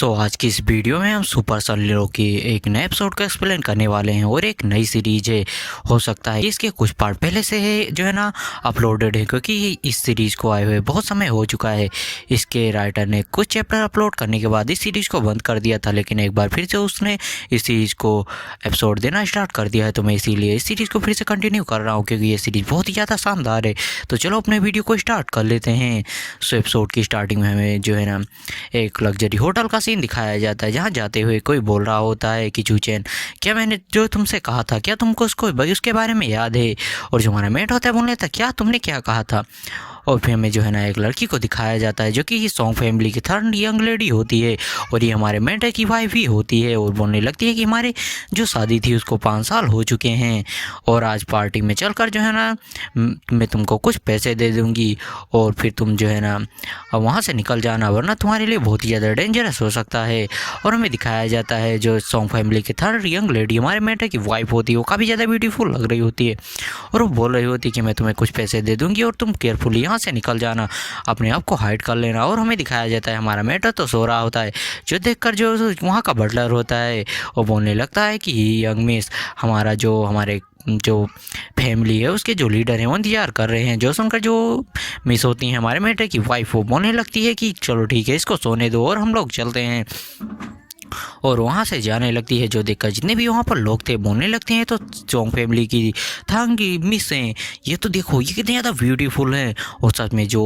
आज की इस वीडियो में हम सुपर सन हीरो की एक नए एपिसोड को एक्सप्लेन करने वाले हैं और एक नई सीरीज है। हो सकता है इसके कुछ पार्ट पहले से है जो है ना अपलोडेड है, क्योंकि इस सीरीज़ को आए हुए बहुत समय हो चुका है। इसके राइटर ने कुछ चैप्टर अपलोड करने के बाद इस सीरीज़ को बंद कर दिया था, लेकिन एक बार फिर से उसने इस सीरीज़ को एपिसोड देना स्टार्ट कर दिया है। तो मैं इसीलिए इस सीरीज़ को फिर से कंटिन्यू कर रहा हूँ, क्योंकि ये सीरीज़ बहुत ही ज़्यादा शानदार है। तो चलो अपने वीडियो को स्टार्ट कर लेते हैं। एपिसोड की स्टार्टिंग में हमें जो है ना एक लग्जरी होटल का सीन दिखाया जाता है, जहाँ जाते हुए कोई बोल रहा होता है कि चूचैन, क्या मैंने जो तुमसे कहा था, क्या तुमको उसके बारे में याद है? और जो हमारा मेट होता है बोलने था, क्या तुमने क्या कहा था? और फिर हमें जो है ना एक लड़की को दिखाया जाता है जो कि सॉन्ग फैमिली की थर्ड यंग लेडी होती है, और ये हमारे मेंटर की वाइफ ही होती है। और बोलने लगती है कि हमारे जो शादी थी उसको 5 साल हो चुके हैं, और आज पार्टी में चलकर जो है ना मैं तुमको कुछ पैसे दे दूँगी, और फिर तुम जो है ना वहाँ से निकल जाना, वरना तुम्हारे लिए बहुत ही ज़्यादा डेंजरस हो सकता है। और हमें दिखाया जाता है जो सॉन्ग फैमिली की थर्ड यंग लेडी हमारे मेंटर की वाइफ होती है, वो काफ़ी ज़्यादा ब्यूटीफुल लग रही होती है, और वो बोल रही होती है कि मैं तुम्हें कुछ पैसे दे दूँगी और तुम केयरफुली यहाँ से निकल जाना, अपने आप को हाइड कर लेना। और हमें दिखाया जाता है हमारा मेंटर तो सो रहा होता है, जो देखकर जो वहाँ का बटलर होता है वो बोलने लगता है कि यंग मिस, हमारे जो फैमिली है उसके जो लीडर हैं वो इंतजार कर रहे हैं। जो सुनकर जो मिस होती हैं हमारे मेंटर की वाइफ, वो बोलने लगती है कि चलो ठीक है, इसको सोने दो और हम लोग चलते हैं। और वहाँ से जाने लगती है। जो देखकर जितने भी वहाँ पर लोग थे बोलने लगते हैं, तो सॉन्ग फैमिली की थैंकी मिस हैं, ये तो देखो ये कितने ज़्यादा ब्यूटीफुल है। और सच में जो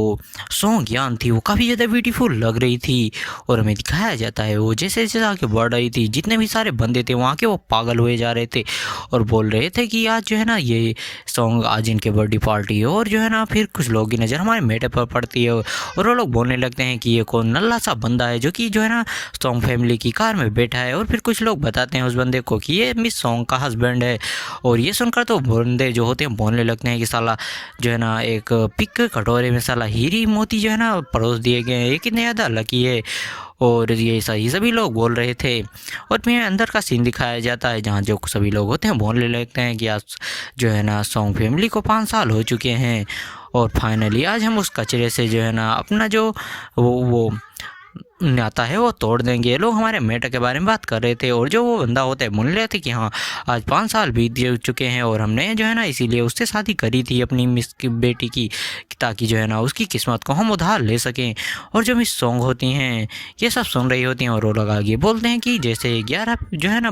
सॉन्ग यान थी वो काफ़ी ज़्यादा ब्यूटीफुल लग रही थी। और हमें दिखाया जाता है वो जैसे जैसे आगे बढ़ रही थी, जितने भी सारे बंदे थे वहाँ के वो पागल हुए जा रहे थे, और बोल रहे थे कि आज जो है ना ये सॉन्ग आज इनके बर्थडे पार्टी है। और जो है ना फिर कुछ लोग की नज़र हमारे मेटे पर पड़ती है, और वो लोग बोलने लगते हैं कि ये कौन नल्ला सा बंदा है जो कि जो है ना सॉन्ग फैमिली की कार में बैठा है। और फिर कुछ लोग बताते हैं उस बंदे को कि ये मिस सॉन्ग का हस्बैंड है। और ये सुनकर तो बंदे जो होते हैं बोलने लगते हैं कि साला जो है ना एक पिक के कटोरे में साला हीरी मोती जो है ना परोस दिए गए हैं, ये कितने ज़्यादा लकी है। और ये सभी लोग बोल रहे थे। और फिर अंदर का सीन दिखाया जाता है, जहाँ जो सभी लोग होते हैं बोलने लगते हैं कि आज जो है ना सॉन्ग फैमिली को 5 साल हो चुके हैं, और फाइनली आज हम उस कचरे से जो है ना अपना जो वो नाता है वो तोड़ देंगे। ये लोग हमारे मेटर के बारे में बात कर रहे थे, और जो वो बंदा होता है बोल रहे थे कि हाँ आज 5 साल बीत चुके हैं, और हमने जो है ना इसीलिए उससे शादी करी थी अपनी मिस की बेटी की, ताकि जो है ना उसकी किस्मत को हम उधार ले सकें। और जो मिस सॉन्ग होती हैं ये सब सुन रही होती हैं, और वो लोग आगे बोलते हैं कि जैसे 11 जो है ना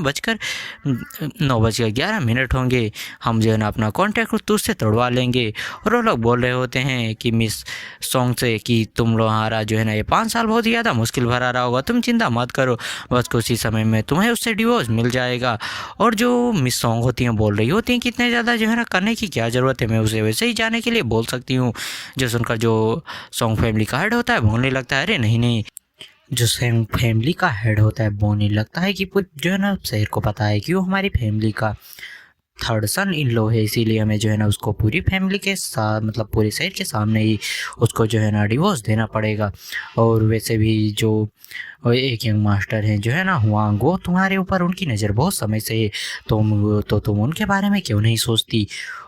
9:11 होंगे, हम जो है ना अपना कॉन्टैक्ट उससे तोड़वा लेंगे। और वो लोग बोल रहे होते हैं कि मिस सॉन्ग से कि तुम लोहारा जो है ना ये 5 साल बहुत ही ज़्यादा मुश्किल भरा रहा होगा, तुम चिंता मत करो, बस कुछ ही समय में तुम्हें उससे डिवोर्स मिल जाएगा। और जो मिस सॉन्ग होती हैं बोल रही होती हैं कि इतने ज़्यादा जो है ना करने की क्या ज़रूरत है, मैं उसे वैसे ही जाने के लिए बोल सकती हूँ। जो सुनकर जो सॉन्ग फैमिली का हेड होता है बोलने लगता है, अरे नहीं नहीं, जो सॉन्ग फैमिली का हेड होता है बोलने लगता है कि जो है ना शहर को पता है कि वो हमारी फैमिली का थर्ड सन इन लो है, इसीलिए हमें जो है ना उसको पूरी फैमिली के साथ मतलब पूरे शहर के सामने ही उसको जो है ना डिवोर्स देना पड़ेगा। और वैसे भी जो एक यंग मास्टर हैं जो है ना हुआंग, वो तुम्हारे ऊपर उनकी नज़र बहुत समय से है, तुम उनके बारे में क्यों नहीं सोचती?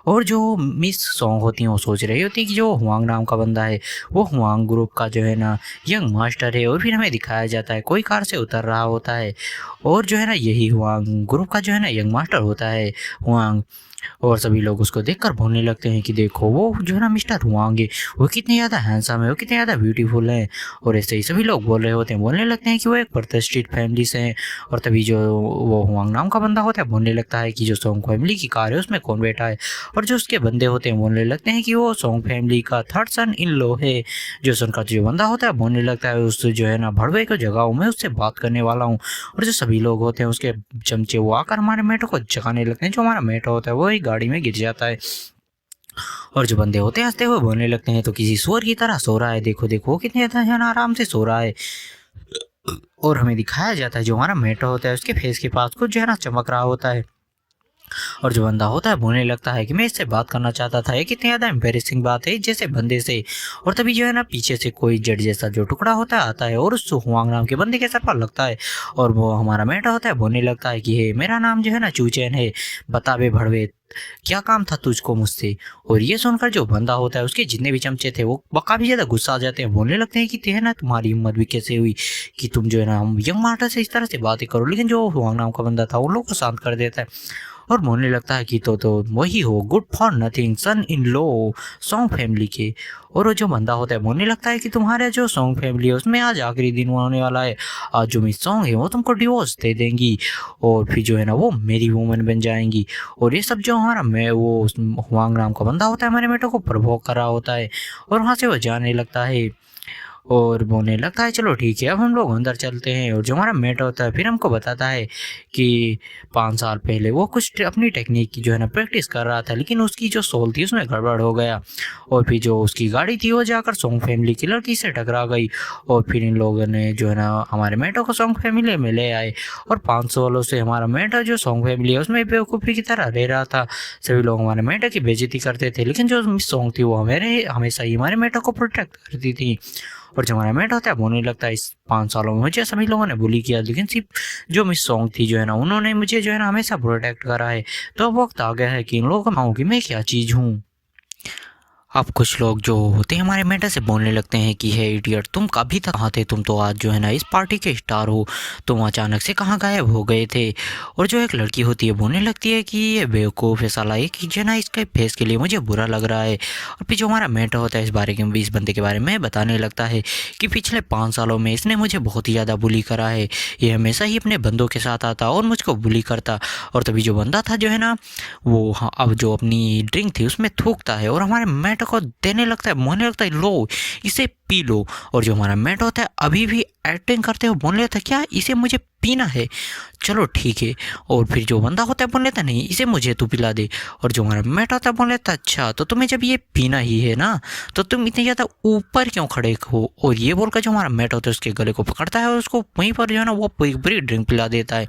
और जो मिस सॉन्ग होती हैं वो सोच रही होती है कि जो हुआंग नाम का बंदा है वो हुआंग ग्रुप का जो है ना यंग मास्टर है। और फिर हमें दिखाया जाता है कोई कार से उतर रहा होता है, और जो है ना यही हुआंग ग्रुप का जो है ना यंग मास्टर होता है हुआंग। और सभी लोग उसको देखकर बोलने लगते हैं कि देखो वो जो है ना मिस्टर हुआंग है, वो कितने ज़्यादा हैंडसम है, वो कितने ज़्यादा ब्यूटीफुल है। और ऐसे ही सभी लोग बोल रहे होते हैं, बोलने लगते हैं कि वो एक प्रतिष्ठित फैमिली से हैं। और तभी जो वो हुआंग नाम का बंदा होता है बोलने लगता है कि जो सॉन्ग फैमिली की कार है उसमें कौन बैठा है। और जो उसके बंदे होते हैं बोलने लगते हैं कि वो सॉन्ग फैमिली का थर्ड सन इन लो है। जो सुनकर जो बंदा होता है बोलने लगता है उससे जो है ना भड़वे को जगाओ, मैं उससे बात करने वाला हूँ। और जो सभी लोग होते हैं उसके चमचे वो आकर हमारे मेटो को जगाने लगते हैं। जो हमारा मेटो होता है वो एक गाड़ी में गिर जाता है, और जो बंदे होते हैं हंसते हुए बोलने लगते हैं, तो किसी सुअर की तरह सो रहा है, देखो देखो वो कितने ज़्यादा आराम से सो रहा है। और हमें दिखाया जाता है जो हमारा मेटो होता है उसके फेस के पास कुछ जो है ना चमक रहा होता है, और जो बंदा होता है बोलने लगता है कि मैं इससे बात करना चाहता था, ये कितनी ज़्यादा एम्बेरसिंग बात है जैसे बंदे से। और तभी जो है ना पीछे से कोई जड़ जैसा जो टुकड़ा होता है आता है, और उस हुआंग नाम के बंदे के सर पर लगता है, और वो हमारा मेटा होता है बोलने लगता है कि हे मेरा नाम जो है ना चूचैन है, बता बे भड़वे क्या काम था तुझको मुझसे। और ये सुनकर जो बंदा होता है उसके जितने भी चमचे थे वो काफ़ी ज़्यादा गुस्सा आ जाते हैं, बोलने लगते हैं कि ते है ना तुम्हारी हिम्मत भी कैसे हुई कि तुम जो है ना हम यंग मार्टर से इस तरह से बातें करो। लेकिन जो हुआंग नाम का बंदा था उन लोग को शांत कर देता है और बोलने लगता है कि तो वही हो good for nothing son in law सॉन्ग फैमिली के। और वो जो बंदा होता है बोलने लगता है कि तुम्हारे जो सॉन्ग फैमिली है उसमें आज आखिरी दिन होने वाला है, आज जो मिस सॉन्ग है वो तुमको डिवोर्स दे देंगी और फिर जो है ना वो मेरी वूमन बन जाएंगी। और ये सब जो हमारा मैं वो हुआंग नाम का बंदा होता है हमारे बेटों को प्रवोक कर रहा होता है और वहाँ से वो जाने लगता है और बोलने लगता है चलो ठीक है अब हम लोग अंदर चलते हैं। और जो हमारा मेट होता है फिर हमको बताता है कि 5 साल पहले वो कुछ अपनी टेक्निक की जो है ना प्रैक्टिस कर रहा था, लेकिन उसकी जो सोल थी उसमें गड़बड़ हो गया और फिर जो उसकी गाड़ी थी वो जाकर सॉन्ग फैमिली की लड़की से टकरा गई। और फिर इन लोगों ने जो है ना हमारे मेटो को सॉन्ग फैमिली में ले आए और 500 से हमारा मेटा जो सॉन्ग फैमिली है उसमें बेवकूफ़ी की तरह रह रहा था। सभी लोग हमारे मेटा की बेइज्जती करते थे, लेकिन जो मिस सॉन्ग थी वो हमेशा ही हमारे मेटा को प्रोटेक्ट करती थी। और जो हमारा मेट होता है बोलने लगता है इस 5 सालों में मुझे सभी लोगों ने बुली किया, लेकिन सिर्फ जो मिस सॉन्ग थी जो है ना उन्होंने मुझे जो है ना हमेशा प्रोटेक्ट करा है। तो अब वक्त आ गया है कि इन लोगों को माऊँ कि मैं क्या चीज़ हूँ। अब कुछ लोग जो होते हैं हमारे मेंटर से बोलने लगते हैं कि हे इडियट तुम कभी तक कहाँ थे, तुम तो आज जो है ना इस पार्टी के स्टार हो, तुम अचानक से कहाँ गायब हो गए थे। और जो एक लड़की होती है बोलने लगती है कि ये बेवकूफ़ है साला, ये कि जो है ना इसके फेस के लिए मुझे बुरा लग रहा है। और फिर जो हमारा मेंटर होता है इस बंदे के बारे में बताने लगता है कि पिछले 5 सालों में इसने मुझे बहुत ही ज़्यादा बुली करा है, ये हमेशा ही अपने बंदों के साथ आता और मुझको बुली करता। और तभी जो बंदा था जो है ना वो अब जो अपनी ड्रिंक थी उसमें थूकता है और हमारे मेट को देने लगता है, बोलने लगता है लो इसे पी लो। और जो हमारा मेट होता है अभी भी एक्टिंग करते हुए बोलने लगता है क्या इसे मुझे पीना है, चलो ठीक है। और फिर जो बंदा होता है बोल लेता नहीं इसे मुझे तू पिला दे। और जो हमारा मेट होता है बोल लेता अच्छा तो तुम्हें जब ये पीना ही है ना तो तुम इतने ज़्यादा ऊपर क्यों खड़े हो। और ये बोलकर जो हमारा मेट होता है उसके गले को पकड़ता है और उसको वहीं पर जो है ना वो पूरी ड्रिंक पिला देता है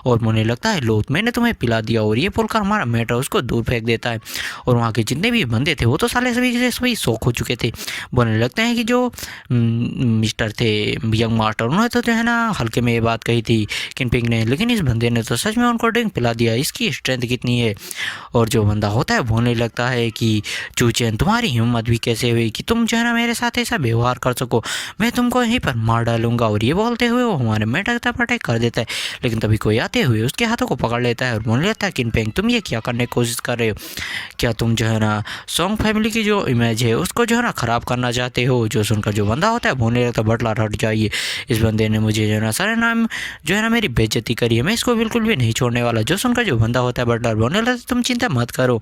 और बोलने लगता है लो मैंने तुम्हें पिला दिया। और ये बोलकर हमारा मेट उसको दूर फेंक देता है। और वहाँ के जितने भी बंदे थे वो तो साले सभी के सभी शौक हो चुके थे, बोलने लगते हैं कि जो मिस्टर थे यंग मास्टर उन्होंने तो जो है ना हल्के में ये बात कही थी किनपिंग ने, लेकिन इस बंदे ने तो सच में उनको ड्रिंक पिला दिया, इसकी स्ट्रेंथ कितनी है। और जो बंदा होता है बोलने लगता है कि चूचैन तुम्हारी हिम्मत भी कैसे हुई कि तुम जो है ना मेरे साथ ऐसा व्यवहार कर सको, मैं तुमको यहीं पर मार डालूंगा। और ये बोलते हुए वो हमारे में टकता कर देता है, लेकिन तभी कोई आते हुए उसके हाथों को पकड़ लेता है और बोलने लगता है किनपिंग तुम ये क्या करने की कोशिश कर रहे हो, क्या तुम जो है ना सॉन्ग फैमिली की जो इमेज है उसको जो है ना ख़राब करना चाहते हो। जो सुनकर जो बंदा होता है बोलने लगता है बटलर हट जाइए, इस बंदे ने मुझे जो है ना सारे नाम जो है ना मेरी बेइज्जती करी है, मैं इसको बिल्कुल भी नहीं छोड़ने वाला। जो सुनकर जो बंदा होता है बटलर बोलने लगता है तुम चिंता मत करो,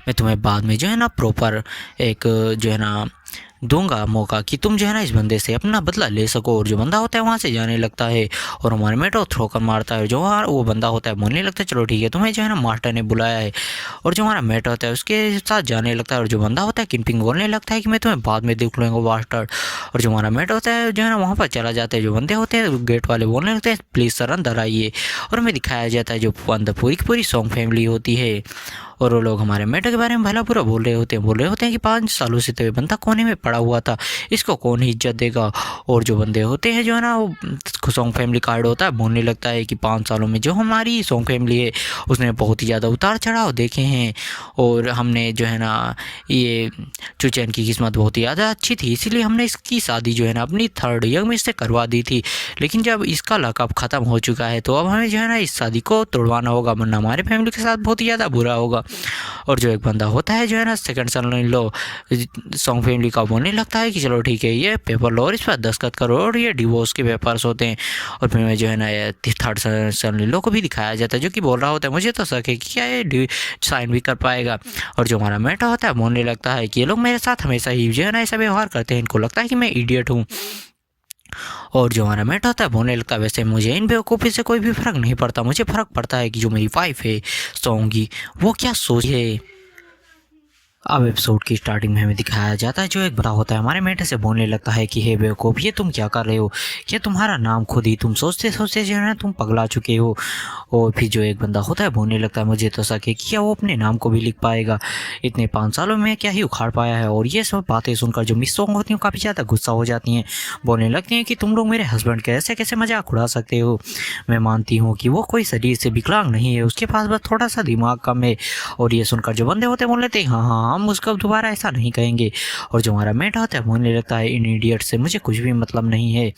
मैं तुम्हें बाद में जो है ना प्रॉपर एक जो है ना दूंगा मौका कि तुम जो है ना इस बंदे से अपना बदला ले सको। और जो बंदा होता है वहाँ से जाने लगता है और हमारे मेटो थ्रो कर मारता है। जो वो बंदा होता है बोलने लगता है चलो ठीक है तुम्हें जो है ना मास्टर ने बुलाया है। और जो हमारा मेट होता है उसके साथ जाने लगता है और जो बंदा होता है किनपिंग बोलने लगता है कि मैं तुम्हें बाद में देख लूँगा मास्टर। और जो हमारा मेट होता है जो है ना वहाँ पर चला जाता है। जो बंदे होते हैं गेट वाले बोलने लगते हैं प्लीज़ सर अंदर आइए। और हमें दिखाया जाता है जो अंदर पूरी की पूरी सॉन्ग फैमिली होती है और वो लोग हमारे मेटा के बारे में भला बुरा बोल रहे होते हैं कि 5 सालों से तो ये बंदा कोने में पड़ा हुआ था, इसको कौन ही इज्जत देगा। और जो बंदे होते हैं जो है ना वो सॉन्ग फैमिली कार्ड होता है बोलने लगता है कि 5 सालों में जो हमारी सॉन्ग फैमिली है उसने बहुत ही ज़्यादा उतार चढ़ाव देखे हैं और हमने जो है ना ये चुचैन की किस्मत बहुत ही ज़्यादा अच्छी थी, इसीलिए हमने इसकी शादी जो है ना अपनी थर्ड ईयर में इससे करवा दी थी। लेकिन जब इसका लकअप ख़त्म हो चुका है तो अब हमें जो है ना इस शादी को तोड़वाना होगा, वरना हमारे फैमिली के साथ बहुत ही ज़्यादा बुरा होगा। और जो एक बंदा होता है जो है ना सेकंड सन इन लो सॉन्ग फैमिली का बोलने लगता है कि चलो ठीक है ये पेपर लो और इस पर दस्तखत करो और ये डिवोर्स के पेपर्स होते हैं। और फिर मैं जो है ना थर्ड सन इन लो को भी दिखाया जाता है जो कि बोल रहा होता है मुझे तो शक है कि क्या ये साइन भी कर पाएगा। और जो हमारा मेटा होता है बोलने लगता है कि ये लोग मेरे साथ हमेशा ही जो है ना ऐसा व्यवहार करते हैं, इनको लगता है कि मैं इडियट हूँ। और जो हमारा मेट होता है बोलने लगता है वैसे मुझे इन बेवकूफ़ी से कोई भी फ़र्क नहीं पड़ता, मुझे फ़र्क पड़ता है कि जो मेरी वाइफ है सोंगी वो क्या सोच है। अब एपिसोड की स्टार्टिंग में हमें दिखाया जाता है जो एक बड़ा होता है हमारे मेंटर से बोलने लगता है कि हे बेवकूफ़, ये तुम क्या कर रहे हो, ये तुम्हारा नाम खुद ही तुम सोचते सोचते जो है ना तुम पगला चुके हो। और फिर जो एक बंदा होता है बोलने लगता है मुझे तो शक है कि क्या वो अपने नाम को भी लिख पाएगा, इतने 5 सालों में क्या ही उखाड़ पाया है। और ये सब बातें सुनकर जो मिस सॉन्ग होती हैं काफ़ी ज़्यादा गुस्सा हो जाती हैं, बोलने लगती हैं कि तुम लोग मेरे हस्बैंड के ऐसे कैसे मजाक उड़ा सकते हो। मैं मानती हूँ कि वो कोई शरीर से विकलांग नहीं है, उसके पास बस थोड़ा सा दिमाग कम है। और ये सुनकर जो बंदे होते हैं बोल लेते हैं हाँ हाँ हम उसको दोबारा ऐसा नहीं कहेंगे। और जो हमारा मेट होता है बोलने लगता है इन इडियट से मुझे कुछ भी मतलब नहीं है।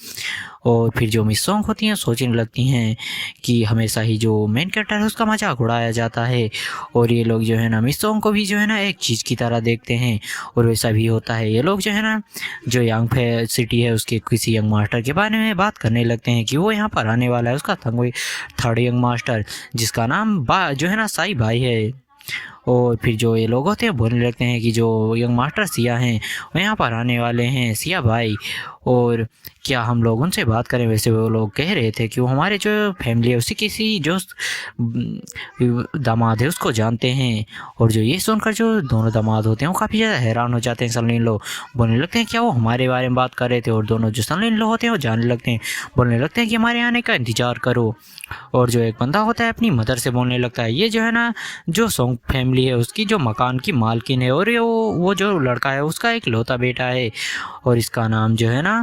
और फिर जो मिस सॉन्ग होती हैं सोचने लगती हैं कि हमेशा ही जो मेन कैरेक्टर है उसका मजाक उड़ाया जाता है। और ये लोग जो है ना मिस सॉन्ग को भी जो है ना एक चीज़ की तरह देखते हैं। और वैसा भी होता है, ये लोग जो है ना जो यंग सिटी है उसके किसी यंग मास्टर के बारे में बात करने लगते हैं कि वो यहाँ पर आने वाला है, उसका थर्ड यंग मास्टर जिसका नाम जो है ना साई भाई है। और फिर जो ये लोग होते हैं बोलने लगते हैं कि जो यंग मास्टर सिया हैं वो यहाँ पर आने वाले हैं, सिया भाई। और क्या हम लोग उनसे बात करें। वैसे वो लोग कह रहे थे कि वो हमारे जो फैमिली है उसी किसी जो दामाद है उसको जानते हैं। और जो ये सुनकर जो दोनों दामाद होते हैं वो काफ़ी ज़्यादा हैरान हो जाते हैं। सन इन लो बोलने लगते हैं क्या वो हमारे बारे में बात कर रहे थे। और दोनों जो सन इन लो होते हैं वो जानने लगते हैं, बोलने लगते हैं कि हमारे आने का इंतज़ार करो। और जो एक बंदा होता है अपनी मदर से बोलने लगता है ये जो है ना जो सोंग फैमिली है उसकी जो मकान की मालकिन है और ये वो जो लड़का है उसका एक लौता बेटा है और इसका नाम जो है ना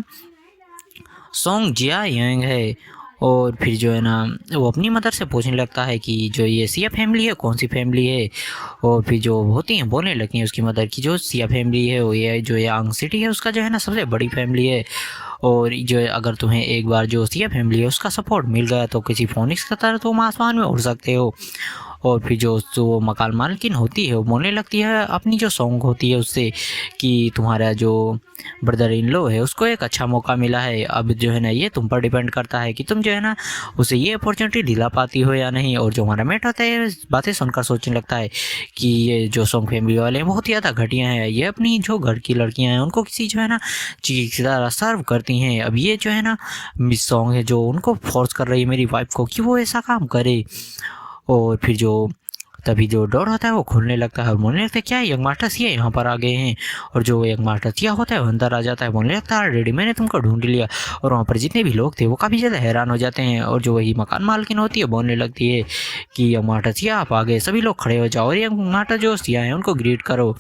सोंग जिया यंग है। और फिर जो है ना वो अपनी मदर से पूछने लगता है कि जो ये सिया फैमिली है कौन सी फैमिली है। और फिर जो होती हैं बोलने लगती हैं उसकी मदर की जो सिया फैमिली है वो ये जो यांग सिटी है उसका जो है ना सबसे बड़ी फैमिली है। और जो है अगर तुम्हें एक बार जो सिया फैमिली है उसका सपोर्ट मिल गया तो किसी फोनिक्स की तरह तुम आसमान में उड़ सकते हो। और फिर जो मकान मालकिन होती है वो बोलने लगती है अपनी जो सॉन्ग होती है उससे कि तुम्हारा जो ब्रदर इन लो है उसको एक अच्छा मौका मिला है, अब जो है ना ये तुम पर डिपेंड करता है कि तुम जो है ना उसे ये अपॉर्चुनिटी दिला पाती हो या नहीं। और जो हमारा मेट होता है बातें सुनकर सोचने लगता है कि ये जो सॉन्ग फैमिली वाले हैं बहुत ज़्यादा घटिया हैं, ये अपनी जो घर की लड़कियां हैं उनको किसी जो है ना चीज़ की तरह सर्व करती हैं। अब ये जो है ना मिस सॉन्ग है जो उनको फोर्स कर रही है मेरी वाइफ को कि वो ऐसा काम करे। और फिर जो तभी जो डोर होता है वो खुलने लगता है और बोलने लगता है क्या यंग मास्टर सिया यहाँ पर आ गए हैं। और जो यंग मास्टर सिया होता है वो अंदर आ जाता है, बोलने लगता है रेडी मैंने तुमको ढूंढ लिया। और वहाँ पर जितने भी लोग थे वो काफ़ी ज़्यादा हैरान हो जाते हैं। और जो वही मकान मालकिन होती है बोलने लगती है कि यंग मास्टर सिया आप आ गए, सभी लोग खड़े हो जाओ और यंग मास्टर जो सिया है उनको ग्रीट करो।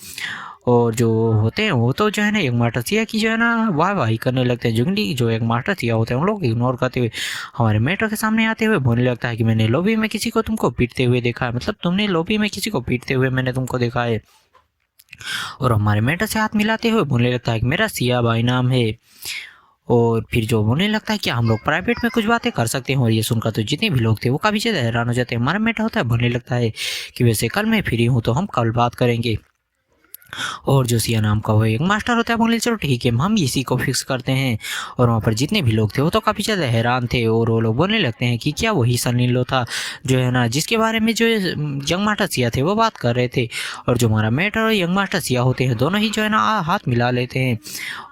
और जो होते हैं वो तो जो है ना यंग मास्टर सिया की जो है ना वाह वाही करने लगते हैं। जुंगली जो यंग मास्टर सिया होते हैं उन लोग इग्नोर करते हुए हमारे मेट्रो के सामने आते हुए बोलने लगता है कि मैंने लॉबी में किसी को तुमको पीटते हुए देखा है, मतलब तुमने लॉबी में किसी को पीटते हुए मैंने तुमको देखा है। और हमारे मेट्रो से हाथ मिलाते हुए बोलने लगता है कि मेरा सिया भाई नाम है। और फिर जो बोलने लगता है कि हम लोग प्राइवेट में कुछ बातें कर सकते हैं। और ये सुनकर तो जितने भी लोग थे वो काफ़ी ज़्यादा हैरान हो जाते हैं। हमारा मेटा होता है बोलने लगता है कि वैसे कल मैं फ्री हूँ तो हम कल बात करेंगे। और जो सिया नाम का वो एक मास्टर होता है बोले चलो ठीक है हम इसी को फिक्स करते हैं। और वहाँ पर जितने भी लोग थे वो तो काफ़ी ज़्यादा हैरान थे और वो लोग बोलने लगते हैं कि क्या वही सनी लो था जो है ना जिसके बारे में जो यंग मास्टर सिया थे वो बात कर रहे थे। और जो हमारा मेट और यंग मास्टर सिया होते हैं दोनों ही जो है ना हाथ मिला लेते हैं।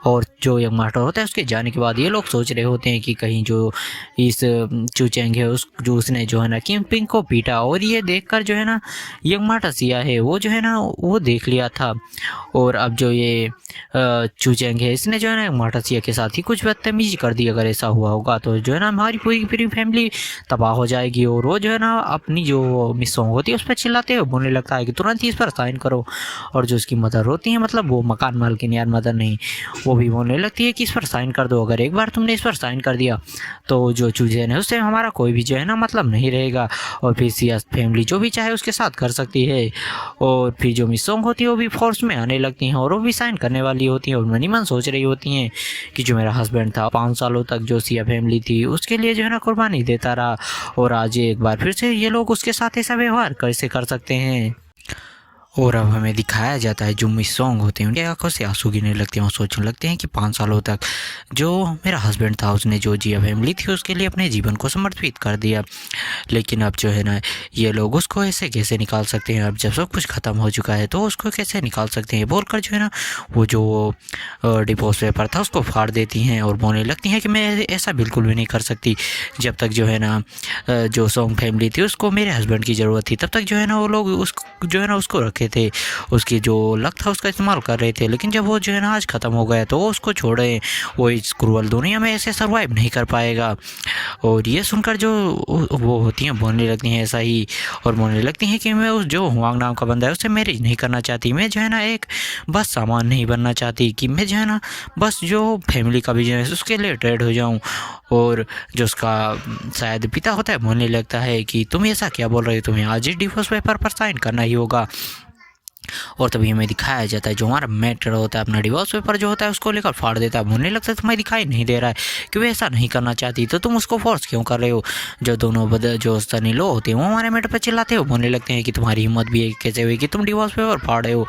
और जो यंग मास्टर होता है उसके जाने के बाद ये लोग सोच रहे होते हैं कि कहीं जो इस चूचेंग है जो उसने जो है ना किंग पिंग को पीटा। और ये देखकर जो है ना यंग मास्टर सिया है वो जो है ना वो देख लिया था। और अब जो ये चूचेंग है इसने जो है ना मास्टर सिया के साथ ही कुछ बदतमीजी कर दी। अगर ऐसा हुआ होगा तो जो है ना हमारी पूरी फैमिली तबाह हो जाएगी। और वो जो है ना अपनी जो मिस सॉन्ग होती है उस पर चिल्लाते हुए बोलने लगता है कि तुरंत ही इस पर साइन करो। और जो उसकी मदर होती है मतलब वो मकान मालकिन यार मदर नहीं, वो भी बोलने लगती है कि इस पर साइन कर दो, अगर एक बार तुमने इस पर साइन कर दिया तो जो चूचेन है उससे हमारा कोई भी जो है ना मतलब नहीं रहेगा। और फिर सिया फैमिली जो भी चाहे उसके साथ कर सकती है। और फिर जो मिस सॉन्ग होती है वो भी फोर्स में आने लगती हैं और वो भी साइन करने वाली होती हैं। और मनी मन सोच रही होती हैं कि जो मेरा हस्बैंड था 5 सालों तक जो सिया फैमिली थी उसके लिए जो है ना कुर्बानी देता रहा और आज एक बार फिर से ये लोग उसके साथ ऐसा व्यवहार कैसे कर सकते हैं। और अब हमें दिखाया जाता है जो मिस सॉन्ग होते हैं उनकी आंखों से आंसू गिरने लगते हैं और सोचने लगते हैं कि 5 सालों तक जो मेरा हस्बैंड था उसने जो जिया फैमिली थी उसके लिए अपने जीवन को समर्पित कर दिया, लेकिन अब जो है ना ये लोग उसको ऐसे कैसे निकाल सकते हैं। अब जब सब कुछ ख़त्म हो चुका है तो उसको कैसे निकाल सकते हैं बोलकर जो है ना वो जो डिवोर्स पेपर था उसको फाड़ देती हैं और बोलने लगती हैं कि मैं ऐसा बिल्कुल भी नहीं कर सकती। जब तक जो है ना जो सॉन्ग फैमिली थी उसको मेरे हस्बैंड की ज़रूरत थी तब तक जो है ना वो लोग उस जो है ना उसको रखे रखे थे, उसकी जो लक था उसका इस्तेमाल कर रहे थे, लेकिन जब वो जो है ना आज ख़त्म हो गया तो वो उसको छोड़े, वो इस क्रूअल दुनिया में ऐसे सर्वाइव नहीं कर पाएगा। और ये सुनकर जो वो होती हैं बोलने लगती हैं ऐसा ही, और बोलने लगती हैं कि मैं उस जो हुआंग नाम का बंदा है उससे मैरिज नहीं करना चाहती, मैं जो है ना एक बस सामान नहीं बनना चाहती, कि मैं जो है ना बस जो फैमिली का बिजनेस उसके लिए ट्रेड हो जाऊँ। और जो उसका शायद पिता होता है बोलने लगता है कि तुम ऐसा क्या बोल रहे हो, तुम्हें आज ही डिवोर्स पेपर पर साइन करना ही होगा। और तभी हमें दिखाया जाता है जो हमारा मैटर होता है अपना डिवोर्स पेपर जो होता है उसको लेकर फाड़ देता है, बोलने लगता है तुम्हें दिखाई नहीं दे रहा है कि वो ऐसा नहीं करना चाहती, तो तुम उसको फोर्स क्यों कर रहे हो। जो दोनों जो सनी लो होते हैं वो हमारे मैटर पर चिल्लाते हो, बोलने लगते हैं कि तुम्हारी हिम्मत भी है कैसे हुई कि तुम डिवोर्स पेपर फाड़ रहे हो,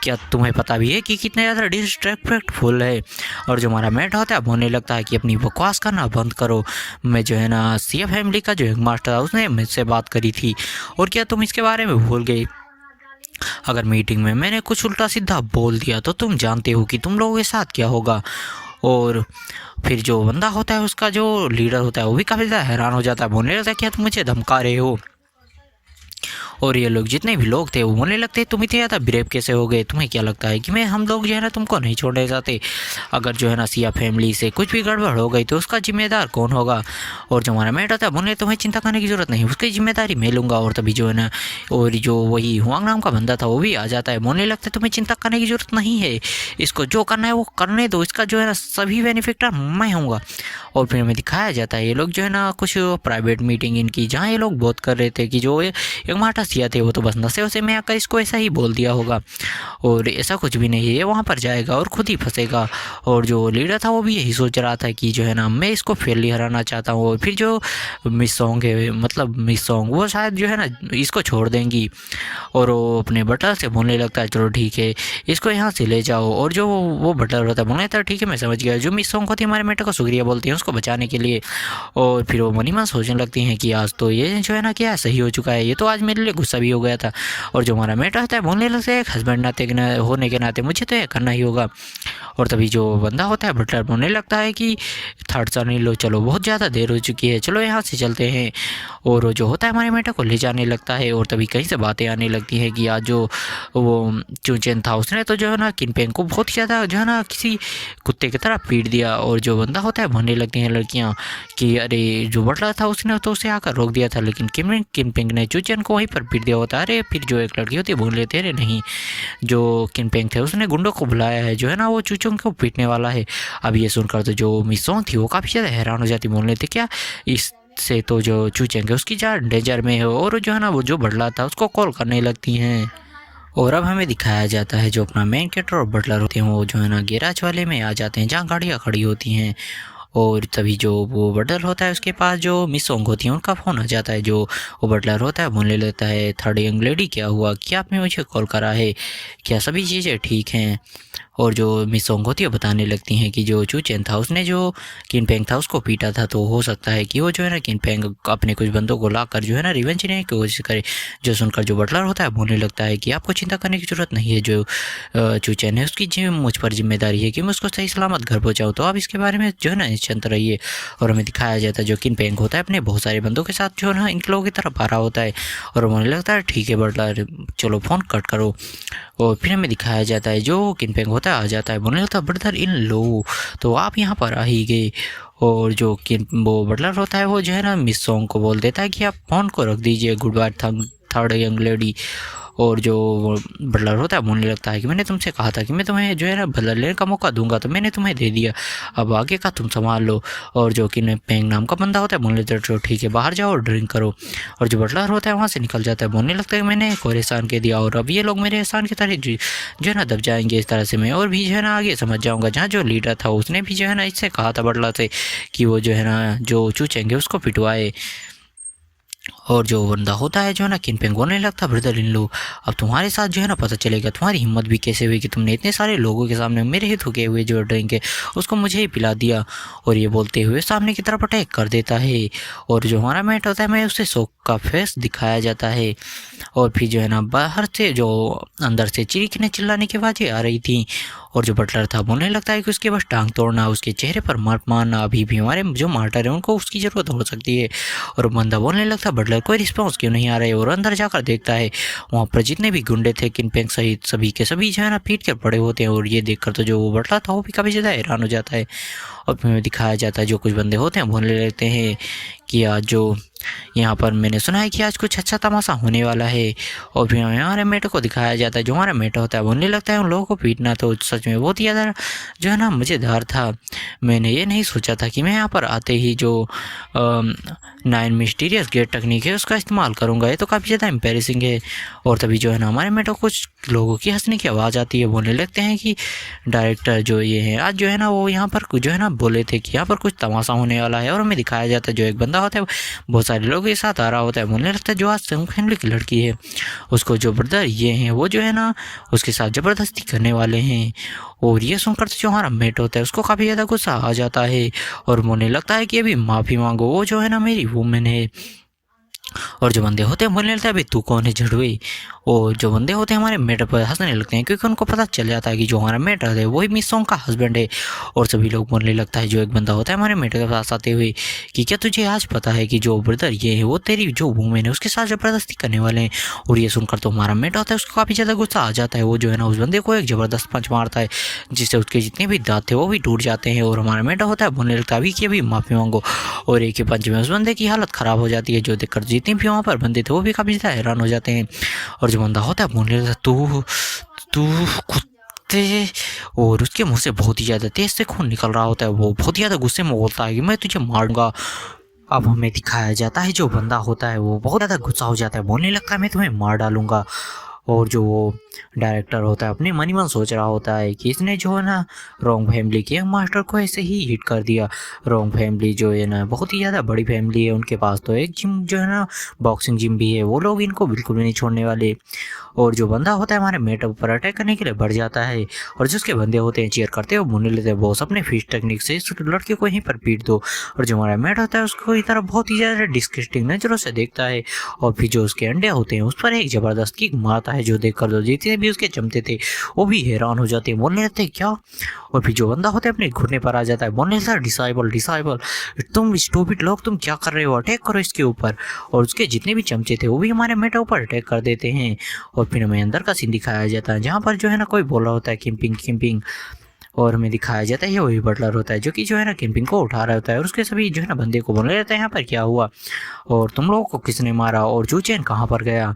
क्या तुम्हें पता भी है कि कितने ज़्यादा डिसरेस्पेक्टफुल है। और जो हमारा मैट होता है बोलने लगता है कि अपनी बकवास करना बंद करो, मैं जो है ना सिया फैमिली का जो एक मास्टर था उसने मुझसे बात करी थी, और क्या तुम इसके बारे में भूल गए। अगर मीटिंग में मैंने कुछ उल्टा सीधा बोल दिया तो तुम जानते हो कि तुम लोगों के साथ क्या होगा। और फिर जो बंदा होता है उसका जो लीडर होता है वो भी काफ़ी ज़्यादा हैरान हो जाता है, बोलने लगता है क्या तुम मुझे धमका रहे हो। और ये लोग जितने भी लोग थे वो बोलने लगते तुम इतने ज़्यादा ब्रेव कैसे हो गए, तुम्हें क्या लगता है कि मैं हम लोग जो है ना तुमको नहीं छोड़ने चाहते, अगर जो है ना सिया फैमिली से कुछ भी गड़बड़ हो गई तो उसका जिम्मेदार कौन होगा। और जो हमारा मैट होता है बोले तुम्हें चिंता करने की ज़रूरत नहीं, उसकी जिम्मेदारी मैं लूँगा। और तभी जो है ना और जो वही हुआंग नाम का बंदा था वो भी आ जाता है, बोलने लगता है तुम्हें चिंता करने की ज़रूरत नहीं है, इसको जो करना है वो करने दो, इसका जो है ना सभी बेनिफिटर मैं हूँगा। और फिर हमें दिखाया जाता है ये लोग जो है ना कुछ प्राइवेट मीटिंग इनकी जहाँ ये लोग बात कर रहे थे कि जो एक माटा सिया थे वो तो बस नशे वसे में आकर इसको ऐसा ही बोल दिया होगा, और ऐसा कुछ भी नहीं है, वहाँ पर जाएगा और खुद ही फंसेगा। और जो लीडर था वो भी यही सोच रहा था कि जो है ना मैं इसको फेयरली हराना चाहता हूँ। और फिर जो मिस सॉन्ग है मतलब मिस सॉन्ग वो शायद जो है ना इसको छोड़ देंगी, और वो अपने बटलर से बोलने लगता है चलो ठीक है इसको यहाँ से ले जाओ। और जो वो बटलर होता है बोलने लगता है ठीक है मैं समझ गया, जो मिस सॉन्ग होती है हमारे बेटे को शुक्रिया बोलती है उसको बचाने के लिए। और फिर वो मनी मन सोचने लगती हैं कि आज तो ये जो है ना क्या सही हो चुका है, ये तो आज मेरे लिए गुस्सा भी हो गया था। और जो हमारा मेट होता है बोलने लगता है एक हस्बैंड होने के नाते मुझे तो ये करना ही होगा। और तभी जो बंदा होता है बटलर बोलने लगता है कि थर्ड सनी लो चलो बहुत ज़्यादा देर हो चुकी है, चलो यहाँ से चलते हैं। और जो होता है हमारे बेटे को ले जाने लगता है, और तभी कहीं से बातें आने लगती हैं कि आज जो वो चूचेन था उसने तो जो है ना किनपेंग को बहुत ज़्यादा जो है ना किसी कुत्ते की तरह पीट दिया। और जो बंदा होता है बोलने लगती हैं लड़कियाँ कि अरे जो बटलर था उसने तो उसे आकर रोक दिया था, लेकिन किनपेंग ने चूचेन को वहीं पर पीट दिया होता है। अरे फिर जो एक लड़की होती है बोल लेते अरे नहीं जो किनपेंग थे उसने गुंडों को बुलाया है जो है ना वो चूचों को पीटने वाला है। अब ये सुनकर तो जो मिसोंग थी वो काफ़ी ज़्यादा हैरान हो जाती, बोल लेते क्या इस से तो जो चूचेंगे उसकी जान डेंजर में है। और जो है ना वो जो बटलर था उसको कॉल करने लगती हैं। और अब हमें दिखाया जाता है जो अपना मेन कैरेक्टर और बटलर होते हैं वो जो है ना गैराज वाले में आ जाते हैं जहाँ गाड़ियाँ खड़ी होती हैं। और तभी जो वो बटलर होता है उसके पास जो मिस सॉन्ग होती है उनका फ़ोन आ जाता है। जो वो बटलर होता है बोलने लगता है थर्ड यंग लेडी क्या हुआ, क्या आपने मुझे कॉल करा है, क्या सभी चीज़ें ठीक हैं। और जो मिस सॉन्ग होती है बताने लगती हैं कि जो चूचेन था उसने जो किनपेंग था उसको पीटा था, तो हो सकता है कि वो जो है ना किनपेंग अपने कुछ बंदों को लाकर जो है ना रिवेंज लेने की कोशिश करे। जो सुनकर जो बटलर होता है बोलने लगता है कि आपको चिंता करने की ज़रूरत नहीं है, जो चूचेन है उसकी मुझ पर जिम्मेदारी है कि मैं उसको सही सलामत घर पहुँचाऊँ, तो आप इसके बारे में जो है ना निश्चिंत रहिए। और हमें दिखाया जाता है जो किनपेंग होता है अपने बहुत सारे बंदों के साथ जो है ना इन लोगों की तरफ आ रहा होता है। और बोलने लगता है ठीक है बटलर चलो फ़ोन कट करो। और फिर हमें दिखाया जाता है जो किनपेंग होता है आ जाता है, बोलने लगता है ब्रदर इन लो तो आप यहाँ पर आ ही गए। और जो वो बटलर होता है वो जो है ना मिस सॉन्ग को बोल देता है कि आप फ़ोन को रख दीजिए, good by third young lady. और जो बटलर होता है बोलने लगता है कि मैंने तुमसे कहा था कि मैं तुम्हें जो है ना बदला लेने का मौका दूंगा, तो मैंने तुम्हें दे दिया, अब आगे का तुम संभाल लो। और जो किनपेंग नाम का बंदा होता है बोलने लगता है ठीक है बाहर जाओ और ड्रिंक करो। और जो बटलर होता है वहाँ से निकल जाता है, बोलने लगता है मैंने एक और एहसान के दिया और अब ये लोग मेरे एहसान की तरह जो है ना दब जाएंगे, इस तरह से मैं और भी जो है ना आगे समझ जाऊँगा। जहाँ जो लीडर था उसने भी जो है ना इससे कहा था बटलर से कि वो जो है ना जो चूचेंगे उसको पिटवाए। और जो बंदा होता है जो है ना किनपेंग बोलने लगता ब्रदर इन लो अब तुम्हारे साथ जो है ना पता चलेगा तुम्हारी हिम्मत भी कैसे हुई कि तुमने इतने सारे लोगों के सामने मेरे ही थूके हुए जो ड्रिंक है उसको मुझे ही पिला दिया। और ये बोलते हुए सामने की तरफ अटैक कर देता है। और जो हमारा मैट होता है मैं उसे शौक का फेस दिखाया जाता है। और फिर जो है ना बाहर से जो अंदर से चीखने चिल्लाने की आवाज़ें आ रही थी। और जो बटलर था बोलने लगता है कि उसके बस टांग तोड़ना, उसके चेहरे पर मार मारना, अभी भी हमारे जो मार्टर है उनको उसकी ज़रूरत हो सकती है। और बंदा बोलने लगता बटलर अंदर कोई रिस्पॉन्स क्यों नहीं आ रहा है। और अंदर जाकर देखता है वहाँ पर जितने भी गुंडे थे किनपेंग सहित सभी के सभी जो है ना पीट के पड़े होते हैं। और ये देखकर तो जो वो बटला था वो भी काफ़ी ज़्यादा हैरान हो जाता है। और फिर दिखाया जाता है जो कुछ बंदे होते हैं बोलने लगते हैं कि आज जो यहाँ पर मैंने सुना है कि आज कुछ अच्छा तमाशा होने वाला है। और फिर हमारे मेटो को दिखाया जाता है, जो हमारा मेटो होता है बोलने लगता है उन लोगों को पीटना तो सच में बहुत ही ज़्यादा जो है ना मज़ेदार था। मैंने ये नहीं सोचा था कि मैं यहाँ पर आते ही जो 9 मिस्टीरियस गेट टेक्निक है उसका इस्तेमाल करूँगा। ये तो काफ़ी ज़्यादा एम्पेरेसिंग है। और तभी जो है ना हमारे मेटो कुछ लोगों की हंसने की आवाज़ आती है। बोलने लगते हैं कि डायरेक्टर जो ये है आज जो है ना वो यहाँ पर जो है ना बोले थे कि यहाँ पर कुछ तमाशा होने वाला है। और हमें दिखाया जाता है जो एक बंदा होता है बहुत सारे लोगों के साथ आ रहा होता है। बोलने लगता है जो आज संग फैमिली की लड़की है उसको जो ब्रदर ये हैं वो जो है ना उसके साथ ज़बरदस्ती करने वाले हैं। और ये सुनकर तो जो हमारा मेट होता है उसको काफ़ी ज़्यादा गुस्सा आ जाता है और बोलने लगता है कि अभी माफ़ी मांगो, वो जो है ना मेरी वूमेन है। और जो बंदे होते हैं बोलने लगता है अभी तू कौन है झड़ुई। और जो बंदे होते हैं हमारे मेट पर हंसने लगते हैं क्योंकि उनको पता चल जाता है कि जो हमारा मेट है वही मिस सॉन्ग का हस्बैंड है। और सभी लोग बोलने लगता है जो एक बंदा होता है हमारे मेट के पास आते हुए कि क्या तुझे आज पता है कि जो ब्रदर ये है वो तेरी जो वूमेन है उसके साथ ज़बरदस्ती करने वाले हैं। और ये सुनकर तो हमारा मेट होता है उसको काफ़ी ज़्यादा गुस्सा आ जाता है। वो जो है ना उस बंदे को एक ज़बरदस्त पंच मारता है जिससे उसके जितने भी दांत थे वो भी टूट जाते हैं। और हमारा मेट होता है बोलने लगता है अभी कि अभी माफ़ी मांगो। और एक ही पंच में उस बंदे की हालत ख़राब हो जाती है जो देखकर जितने भी वहाँ पर बंदे थे वो भी काफ़ी ज़्यादा हैरान हो जाते हैं। और जो बंदा होता है बोलने लगता है तू तू कुत्ते। और उसके मुंह से बहुत ही ज़्यादा तेज से खून निकल रहा होता है। वो बहुत ही ज़्यादा गुस्से में बोलता है कि मैं तुझे मारूंगा। अब हमें दिखाया जाता है जो बंदा होता है वो बहुत ज़्यादा गुस्सा हो जाता है, बोलने लगता है मैं तुम्हें मार डालूंगा। और जो वो डायरेक्टर होता है अपने मन ही मन सोच रहा होता है कि इसने जो है ना रॉन्ग फैमिली के मास्टर को ऐसे ही हिट कर दिया। रॉन्ग फैमिली जो है ना बहुत ही ज़्यादा बड़ी फैमिली है, उनके पास तो एक जिम जो है ना बॉक्सिंग जिम भी है, वो लोग इनको बिल्कुल भी नहीं छोड़ने वाले। और जो बंदा होता है हमारे मेट पर अटैक करने के लिए बढ़ जाता है और जिसके बंदे होते हैं चीयर करते हुए बोलने लेते हैं बॉस अपने फिश टेक्निक से इस लड़के को यहीं पर पीट दो। और जो हमारा मेट होता है उसको इस तरह बहुत ही ज़्यादा डिस्कस्टिंग नज़रों से देखता है और फिर जो उसके अंडे होते हैं उस पर एक ज़बरदस्त किक मारता है जो देखकर दो जितने भी उसके चमते थे वो भी हैरान हो जाते हैं, बोलने लगते हैं क्या। और फिर जो बंदा होता है अपने घुटने पर आ जाता है, बोलने लगता है डिसाइबल डिसाइबल, तुम स्टूपिड लोग तुम क्या कर रहे हो, अटैक करो इसके ऊपर। और उसके जितने भी चमचे थे वो भी हमारे मेटा ऊपर अटैक कर देते हैं। और फिर हमें अंदर का सीन दिखाया जाता है जहाँ पर जो है ना कोई बोल रहा होता है किम्पिंग किम्पिंग। और हमें दिखाया जाता है ये वही बटलर होता है जो कि जो है ना किम्पिंग को उठा रहा होता है और उसके सभी जो है ना बंदे को बोलने रहता है यहाँ पर क्या हुआ और तुम लोगों को किसने मारा और जूचेन कहाँ पर गया।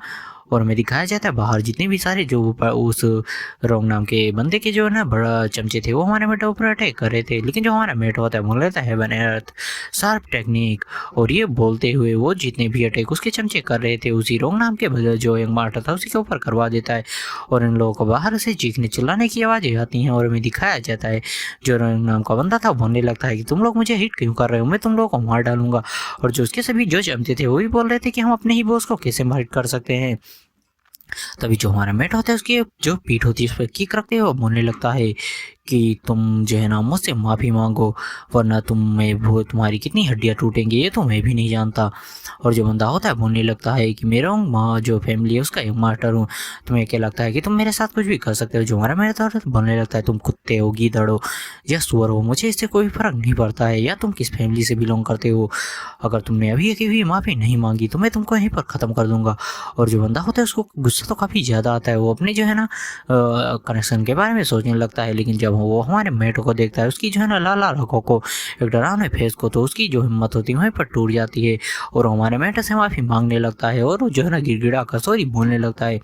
और हमें दिखाया जाता है बाहर जितने भी सारे जो उस रोंग नाम के बंदे के जो है ना बड़ा चमचे थे वो हमारे मेट ऊपर अटैक कर रहे थे, लेकिन जो हमारा मेट होता है बोल रहता है हेवन अर्थ शार्प टेक्निक। और ये बोलते हुए वो जितने भी अटैक उसके चमचे कर रहे थे उसी रोंग नाम के बदले जो यंग मार्टर था उसी के ऊपर करवा देता है। और इन लोगों को बाहर से चीखने चिल्लाने की आवाज़ें आती हैं और हमें दिखाया जाता है जो रोंग नाम का बंदा था बोलने लगता है कि तुम लोग मुझे हिट क्यों कर रहे हो, मैं तुम लोगों को मार डालूंगा। और जो उसके सभी जो चमचे थे वो भी बोल रहे थे कि हम अपने ही बॉस को कैसे मार कर सकते हैं। तभी जो हमारा मेट होता है उसकी जो पीठ होती है उस पर किक रखते हैं और बोलने लगता है कि तुम जो है ना मुझसे माफ़ी मांगो वरना तुम्हारी कितनी हड्डियाँ टूटेंगी ये तो मैं भी नहीं जानता। और जो बंदा होता है बोलने लगता है कि मेरा माँ जो फैमिली है उसका एक मास्टर हूँ, तुम्हें क्या लगता है कि तुम मेरे साथ कुछ भी कर सकते हो। जो हमारा मेरा था बोलने लगता है तुम कुत्ते हो, गीदड़ हो या सुअर हो, मुझे इससे कोई फ़र्क नहीं पड़ता है या तुम किस फैमिली से बिलोंग करते हो, अगर तुमने अभी कभी माफ़ी नहीं मांगी तो मैं तुमको यहीं पर ख़त्म कर दूंगा। और जो बंदा होता है उसको गुस्सा तो काफ़ी ज़्यादा आता है, वो अपने जो है ना कनेक्शन के बारे में सोचने लगता है। लेकिन जब वो हमारे मेटो को देखता है उसकी जो है ना लाल आंखों को एक डरावने फेस को, तो उसकी जो हिम्मत होती है वहीं पर टूट जाती है और हमारे मेटो से माफ़ी मांगने लगता है और वो जो है ना गिड़गिड़ा कर सॉरी बोलने लगता है।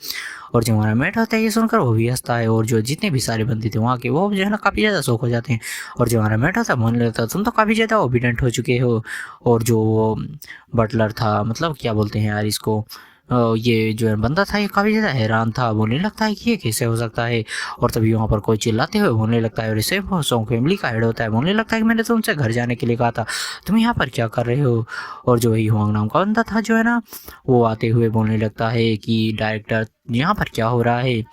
और जो हमारा मेट होता है ये सुनकर वो भी हंसता है और जो जितने भी सारे बंदे थे वहाँ के वो जो है ना काफ़ी ज़्यादा शौक हो जाते हैं। और जो हमारा मेट होता है बोलने लगता है तुम तो काफ़ी ज़्यादा ओबिडेंट हो चुके हो। और जो वो बटलर था मतलब क्या बोलते हैं यार इसको ये जो है बंदा था ये काफ़ी ज़्यादा हैरान था, बोलने लगता है कि ये कैसे हो सकता है। और तभी वहाँ पर कोई चिल्लाते हुए बोलने लगता है और इसे सॉन्ग फैमिली का हेड होता है, बोलने लगता है कि मैंने तुमसे घर जाने के लिए कहा था, तुम यहाँ पर क्या कर रहे हो। और जो वही हुआंग नाम का बंदा था जो है ना वो आते हुए बोलने लगता है कि डायरेक्टर यहाँ पर क्या हो रहा है।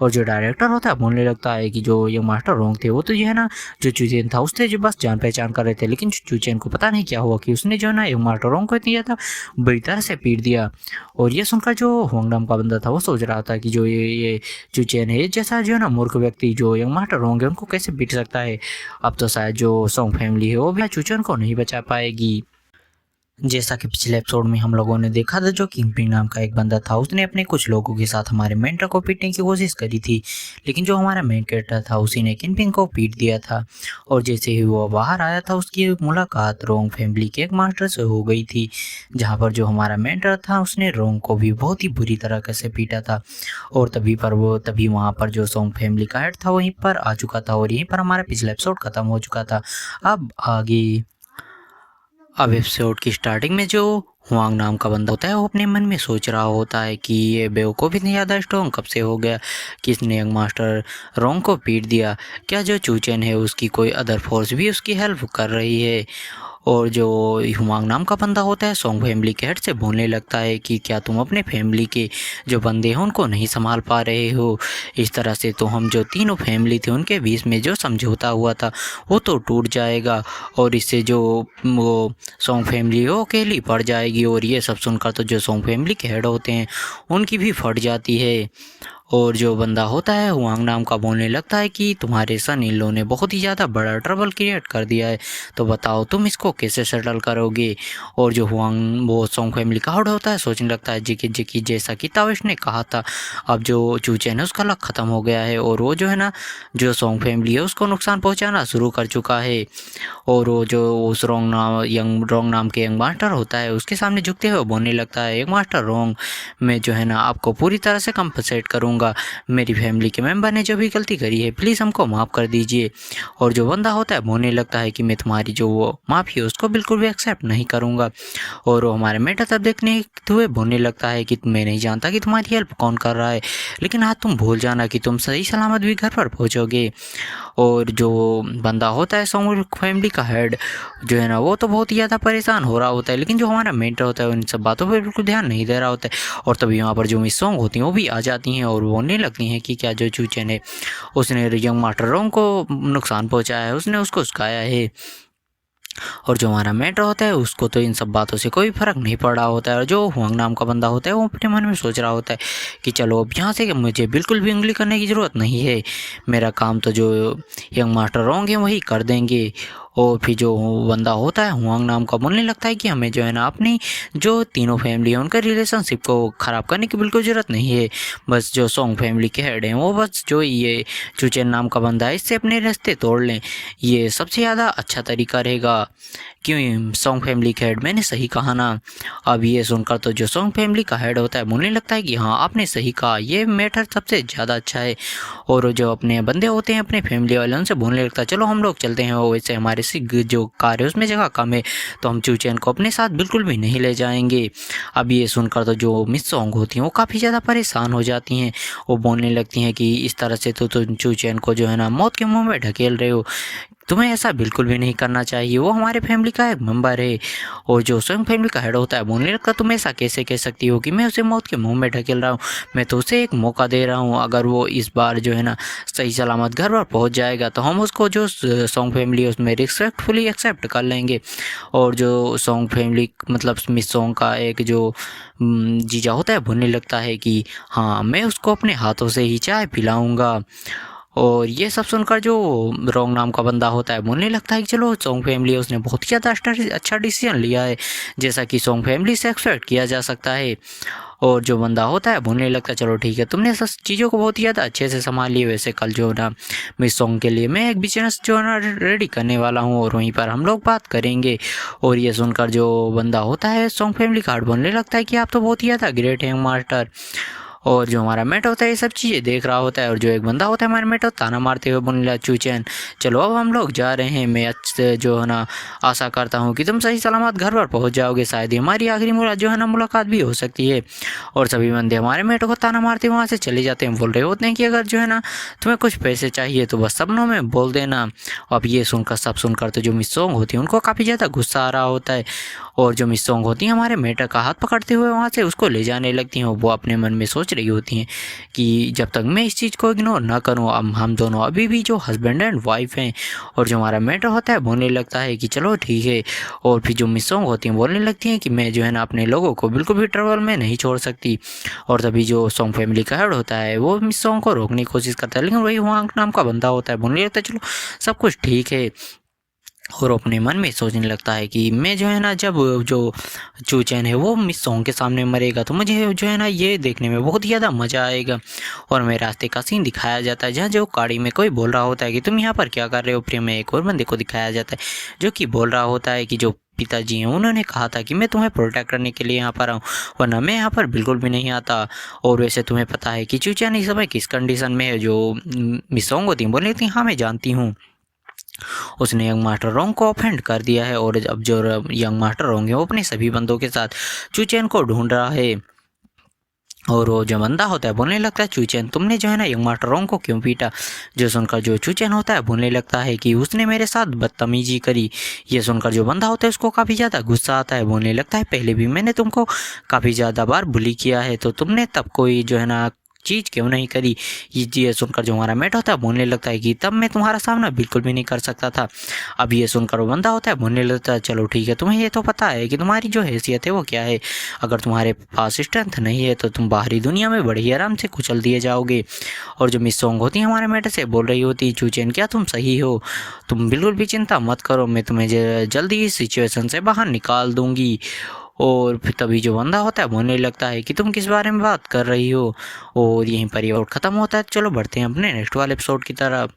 और जो डायरेक्टर होता है बोलने लगता है कि जो ये मास्टर रोंग थे वो तो जो है ना जो चूचेन था उससे जो बस जान पहचान कर रहे थे, लेकिन चूचेन को पता नहीं क्या हुआ कि उसने जो है ना एक मास्टर रोंग को इतनी ज़्यादा बुरी तरह से पीट दिया। और ये सुनकर जो होंगडम का बंदा था वो सोच रहा था कि जो ये चूचेन है जैसा जो है ना मूर्ख व्यक्ति जो यंग मास्टर रोंग है उनको कैसे पीट सकता है। अब तो शायद जो सॉन्ग फैमिली है वो भी चूचेन को नहीं बचा पाएगी। जैसा कि पिछले एपिसोड में हम लोगों ने देखा था, जो किंगपिन नाम का एक बंदा था, उसने अपने कुछ लोगों के साथ हमारे मेंटर को पीटने की कोशिश करी थी, लेकिन जो हमारा मेन कैरेक्टर था उसी ने किंगपिन को पीट दिया था। और जैसे ही वो बाहर आया था, उसकी मुलाकात रोंग फैमिली के एक मास्टर से हो गई थी, जहाँ पर जो हमारा मेंटर था उसने रोंग को भी बहुत ही बुरी तरीके से पीटा था। और तभी वहाँ पर जो सोंग फैमिली का हेड था वहीं पर आ चुका था, और यहीं पर हमारा पिछला एपिसोड खत्म हो चुका था। अब एपिसोड की स्टार्टिंग में जो हुआंग नाम का बंदा होता है वो अपने मन में सोच रहा होता है कि ये बेवकूफ़ इतनी ज़्यादा स्ट्रॉन्ग कब से हो गया, किसने यंग मास्टर रोंग को पीट दिया, क्या जो चूचेन है उसकी कोई अदर फोर्स भी उसकी हेल्प कर रही है। और जो हुआंग नाम का बंदा होता है सोंग फैमिली के हेड से बोलने लगता है कि क्या तुम अपने फैमिली के जो बंदे हैं उनको नहीं संभाल पा रहे हो। इस तरह से तो हम जो तीनों फैमिली थे उनके बीच में जो समझौता हुआ था वो तो टूट जाएगा, और इससे जो वो सोंग फैमिली वो अकेली पड़ जाएगी। और ये सब सुनकर तो जो सोंग फैमिली के हेड होते हैं उनकी भी फट जाती है। और जो बंदा होता है हुआंग नाम का बोलने लगता है कि तुम्हारे सन इन लोगों ने बहुत ही ज़्यादा बड़ा ट्रबल क्रिएट कर दिया है, तो बताओ तुम इसको कैसे सेटल करोगे। और जो हुआंग वो सोंग फैमिली का हेड होता है सोचने लगता है जी जैसा कि ताविश ने कहा था, अब जो चूचेन है उसका लक ख़त्म हो गया है, और वो जो है ना जो सोंग फैमिली है उसको नुकसान पहुँचाना शुरू कर चुका है। और वो जो उस रोंग नाम के यंग मास्टर होता है उसके सामने झुकते हुए बोलने लगता है, यंग मास्टर रोंग, मैं जो है ना आपको पूरी तरह से कंपनसेट करूँगा, मेरी फैमिली के मेंबर ने जो भी गलती करी है प्लीज़ हमको माफ़ कर दीजिए। और जो बंदा होता है बोलने लगता है कि मैं तुम्हारी जो वो माफ़ी है उसको बिल्कुल भी एक्सेप्ट नहीं करूँगा। और वो हमारे मेटा तब देखने हुए बोलने लगता है कि मैं नहीं जानता कि तुम्हारी हेल्प कौन कर रहा है, लेकिन हाँ तुम भूल जाना कि तुम सही सलामत भी घर पर पहुँचोगे। और जो बंदा होता है सोंग फैमिली का हेड जो है ना वो तो बहुत ही ज़्यादा परेशान हो रहा होता है, लेकिन जो हमारा मेंटर होता है उन सब बातों पर बिल्कुल ध्यान नहीं दे रहा होता है। और तभी वहाँ पर जो मिस सोंग होती हैं वो भी आ जाती हैं और बोलने लगती हैं कि क्या जो चूचेन है उसने यंग मास्टर रोंग को नुकसान पहुँचाया है, उसने उसको सिखाया है। और जो हमारा मेंटर होता है उसको तो इन सब बातों से कोई फ़र्क नहीं पड़ रहा होता है। और जो हुआंग नाम का बंदा होता है वो अपने मन में सोच रहा होता है कि चलो अब यहाँ से मुझे बिल्कुल भी उंगली करने की ज़रूरत नहीं है, मेरा काम तो जो यंग मास्टर होंगे वही कर देंगे। और फिर जो बंदा होता है हुआंग नाम का बोलने लगता है कि हमें जो है ना अपनी जो तीनों फैमिली है उनका रिलेशनशिप को ख़राब करने की बिल्कुल ज़रूरत नहीं है, बस जो सोंग फैमिली के हेड हैं वो बस जो ये चूचेन नाम का बंदा है इससे अपने रास्ते तोड़ लें, ये सबसे ज़्यादा अच्छा तरीका रहेगा। क्यों सोंग फैमिली का हेड, मैंने सही कहा ना। अब ये सुनकर तो जो सोंग फैमिली का हेड होता है बोलने लगता है कि हाँ आपने सही कहा, ये मैटर सबसे ज़्यादा अच्छा है। और जो अपने बंदे होते हैं अपने फैमिली वाले उनसे बोलने लगता है चलो हम लोग चलते हैं, वो वैसे हमारे जो कार है उसमें जगह कम है तो हम चूचेन को अपने साथ बिल्कुल भी नहीं ले जाएंगे। अब ये सुनकर तो जो मिस सोंग होती हैं वो काफ़ी ज़्यादा परेशान हो जाती हैं, वो बोलने लगती हैं कि इस तरह से तो तुम चूचेन को जो है ना मौत के मुंह में ढकेल रहे हो, तुम्हें ऐसा बिल्कुल भी नहीं करना चाहिए, वो हमारे फैमिली का एक मेंबर है। और जो स्वयं फैमिली का हेड होता है बोलने लगता तुम ऐसा कैसे कह सकती हो कि मैं उसे मौत के मुंह में ढकेल रहा हूँ, मैं तो उसे एक मौका दे रहा हूँ, अगर वो इस बार जो है ना सही सलामत घर पर पहुँच जाएगा तो हम उसको जो सॉन्ग फैमिली है उसमें रिस्पेक्टफुली एक्सेप्ट कर लेंगे। और जो सॉन्ग फैमिली मतलब मिस सॉन्ग का एक जो जीजा होता है बोलने लगता है कि हाँ मैं उसको अपने हाथों से ही चाय पिलाऊँगा। और ये सब सुनकर जो रोंग नाम का बंदा होता है बोलने लगता है कि चलो सोंग फैमिली है उसने बहुत ही ज़्यादा अच्छा डिसीजन लिया है, जैसा कि सोंग फैमिली से एक्सपेक्ट किया जा सकता है। और जो बंदा होता है बोलने लगता है चलो ठीक है तुमने सब चीज़ों को बहुत ही ज़्यादा अच्छे से संभाल लिया, वैसे कल जो ना मिस सॉन्ग के लिए मैं एक बिजनेस जो है ना रेडी करने वाला हूँ और वहीं पर हम लोग बात करेंगे। और ये सुनकर जो बंदा होता है सोंग फैमिली कार्ड बोलने लगता है कि आप तो बहुत ही ज़्यादा ग्रेट हैं मास्टर। और जो हमारा मेट होता है ये सब चीज़ें देख रहा होता है, और जो एक बंदा होता है हमारा मेट ताना मारते हुए बोलने लगा चूचैन चलो अब हम लोग जा रहे हैं, मैं अच्छे जो है ना आशा करता हूँ कि तुम सही सलामत घर पर पहुँच जाओगे, शायद ही हमारी आखिरी जो है ना मुलाकात भी हो सकती है। और सभी बंदे हमारे मेट को ताना मारते वहाँ से चले जाते हैं, बोल रहे होते हैं कि अगर जो है ना तुम्हें कुछ पैसे चाहिए तो बस सपनों में बोल देना। अब ये सुनकर सब सुनकर तो जो मिस सॉन्ग होती है उनको काफ़ी ज़्यादा गुस्सा आ रहा होता है, और जो मिस सॉन्ग होती हैं हमारे मेटर का हाथ पकड़ते हुए वहाँ से उसको ले जाने लगती हैं। वो अपने मन में सोच रही होती हैं कि जब तक मैं इस चीज़ को इग्नोर ना करूँ, अब हम दोनों अभी भी जो हस्बैंड एंड वाइफ हैं। और जो हमारा मेटर होता है बोलने लगता है कि चलो ठीक है। और फिर जो मिस सॉन्ग होती हैं बोलने लगती हैं कि मैं जो है ना अपने लोगों को बिल्कुल भी ट्रबल में नहीं छोड़ सकती। और तभी जो सॉन्ग फैमिली का हेड होता है वो मिस सॉन्ग को रोकने की कोशिश करता है, लेकिन वही हुआंग नाम का बंदा होता है बोलने लगता है चलो सब कुछ ठीक है। और अपने मन में सोचने लगता है कि मैं जो है ना जब जो चूचैन है वो मिस सॉन्ग के सामने मरेगा तो मुझे जो है ना ये देखने में बहुत ही ज़्यादा मज़ा आएगा। और मैं रास्ते का सीन दिखाया जाता है जहाँ जो गाड़ी में कोई बोल रहा होता है कि तुम यहाँ पर क्या कर रहे हो प्रिय। में एक और बंदे को दिखाया जाता है जो कि बोल रहा होता है कि जो पिताजी हैं उन्होंने कहा था कि मैं तुम्हें प्रोटेक्ट करने के लिए यहाँ पर आऊँ, वरना मैं यहाँ पर बिल्कुल भी नहीं आता। और वैसे तुम्हें पता है कि चूचैन इस समय किस कंडीशन में है। जो मिस सॉन्ग होती है बोल रही थी हाँ मैं जानती हूँ। उसने यंग मास्टर रोंग को ऑफेंड कर दिया है और अब जो यंग मास्टर रोंग है वो अपने सभी बंदों के साथ चूचैन को ढूंढ रहा है। और वो जो बंदा होता है बोलने लगता है चूचैन तुमने जो है ना यंग मास्टर रोंग को क्यों पीटा। जो सुनकर जो चूचैन होता है बोलने लगता है कि उसने मेरे साथ बदतमीजी करी। ये सुनकर जो बंदा होता है उसको काफ़ी ज़्यादा गुस्सा आता है। बोलने लगता है पहले भी मैंने तुमको काफ़ी ज़्यादा बार बुली किया है तो तुमने तब कोई जो है ना चीज़ क्यों नहीं करी। ये सुनकर जो हमारा मेट होता है बोलने लगता है कि तब मैं तुम्हारा सामना बिल्कुल भी नहीं कर सकता था। अब ये सुनकर वो बंदा होता है बोलने लगता है चलो ठीक है तुम्हें ये तो पता है कि तुम्हारी जो हैसियत है वो क्या है। अगर तुम्हारे पास स्ट्रेंथ नहीं है तो तुम बाहरी दुनिया में बड़ी आराम से कुचल दिए जाओगे। और जो मिस सॉन्ग होती है हमारे मेट से बोल रही होती चूचैन क्या तुम सही हो, तुम बिल्कुल भी चिंता मत करो, मैं तुम्हें जल्दी इस सिचुएशन से बाहर निकाल दूंगी। और फिर तभी जो बंदा होता है बोलने लगता है कि तुम किस बारे में बात कर रही हो। और यहीं पर ये ख़त्म होता है। चलो बढ़ते हैं अपने नेक्स्ट वाले एपिसोड की तरफ।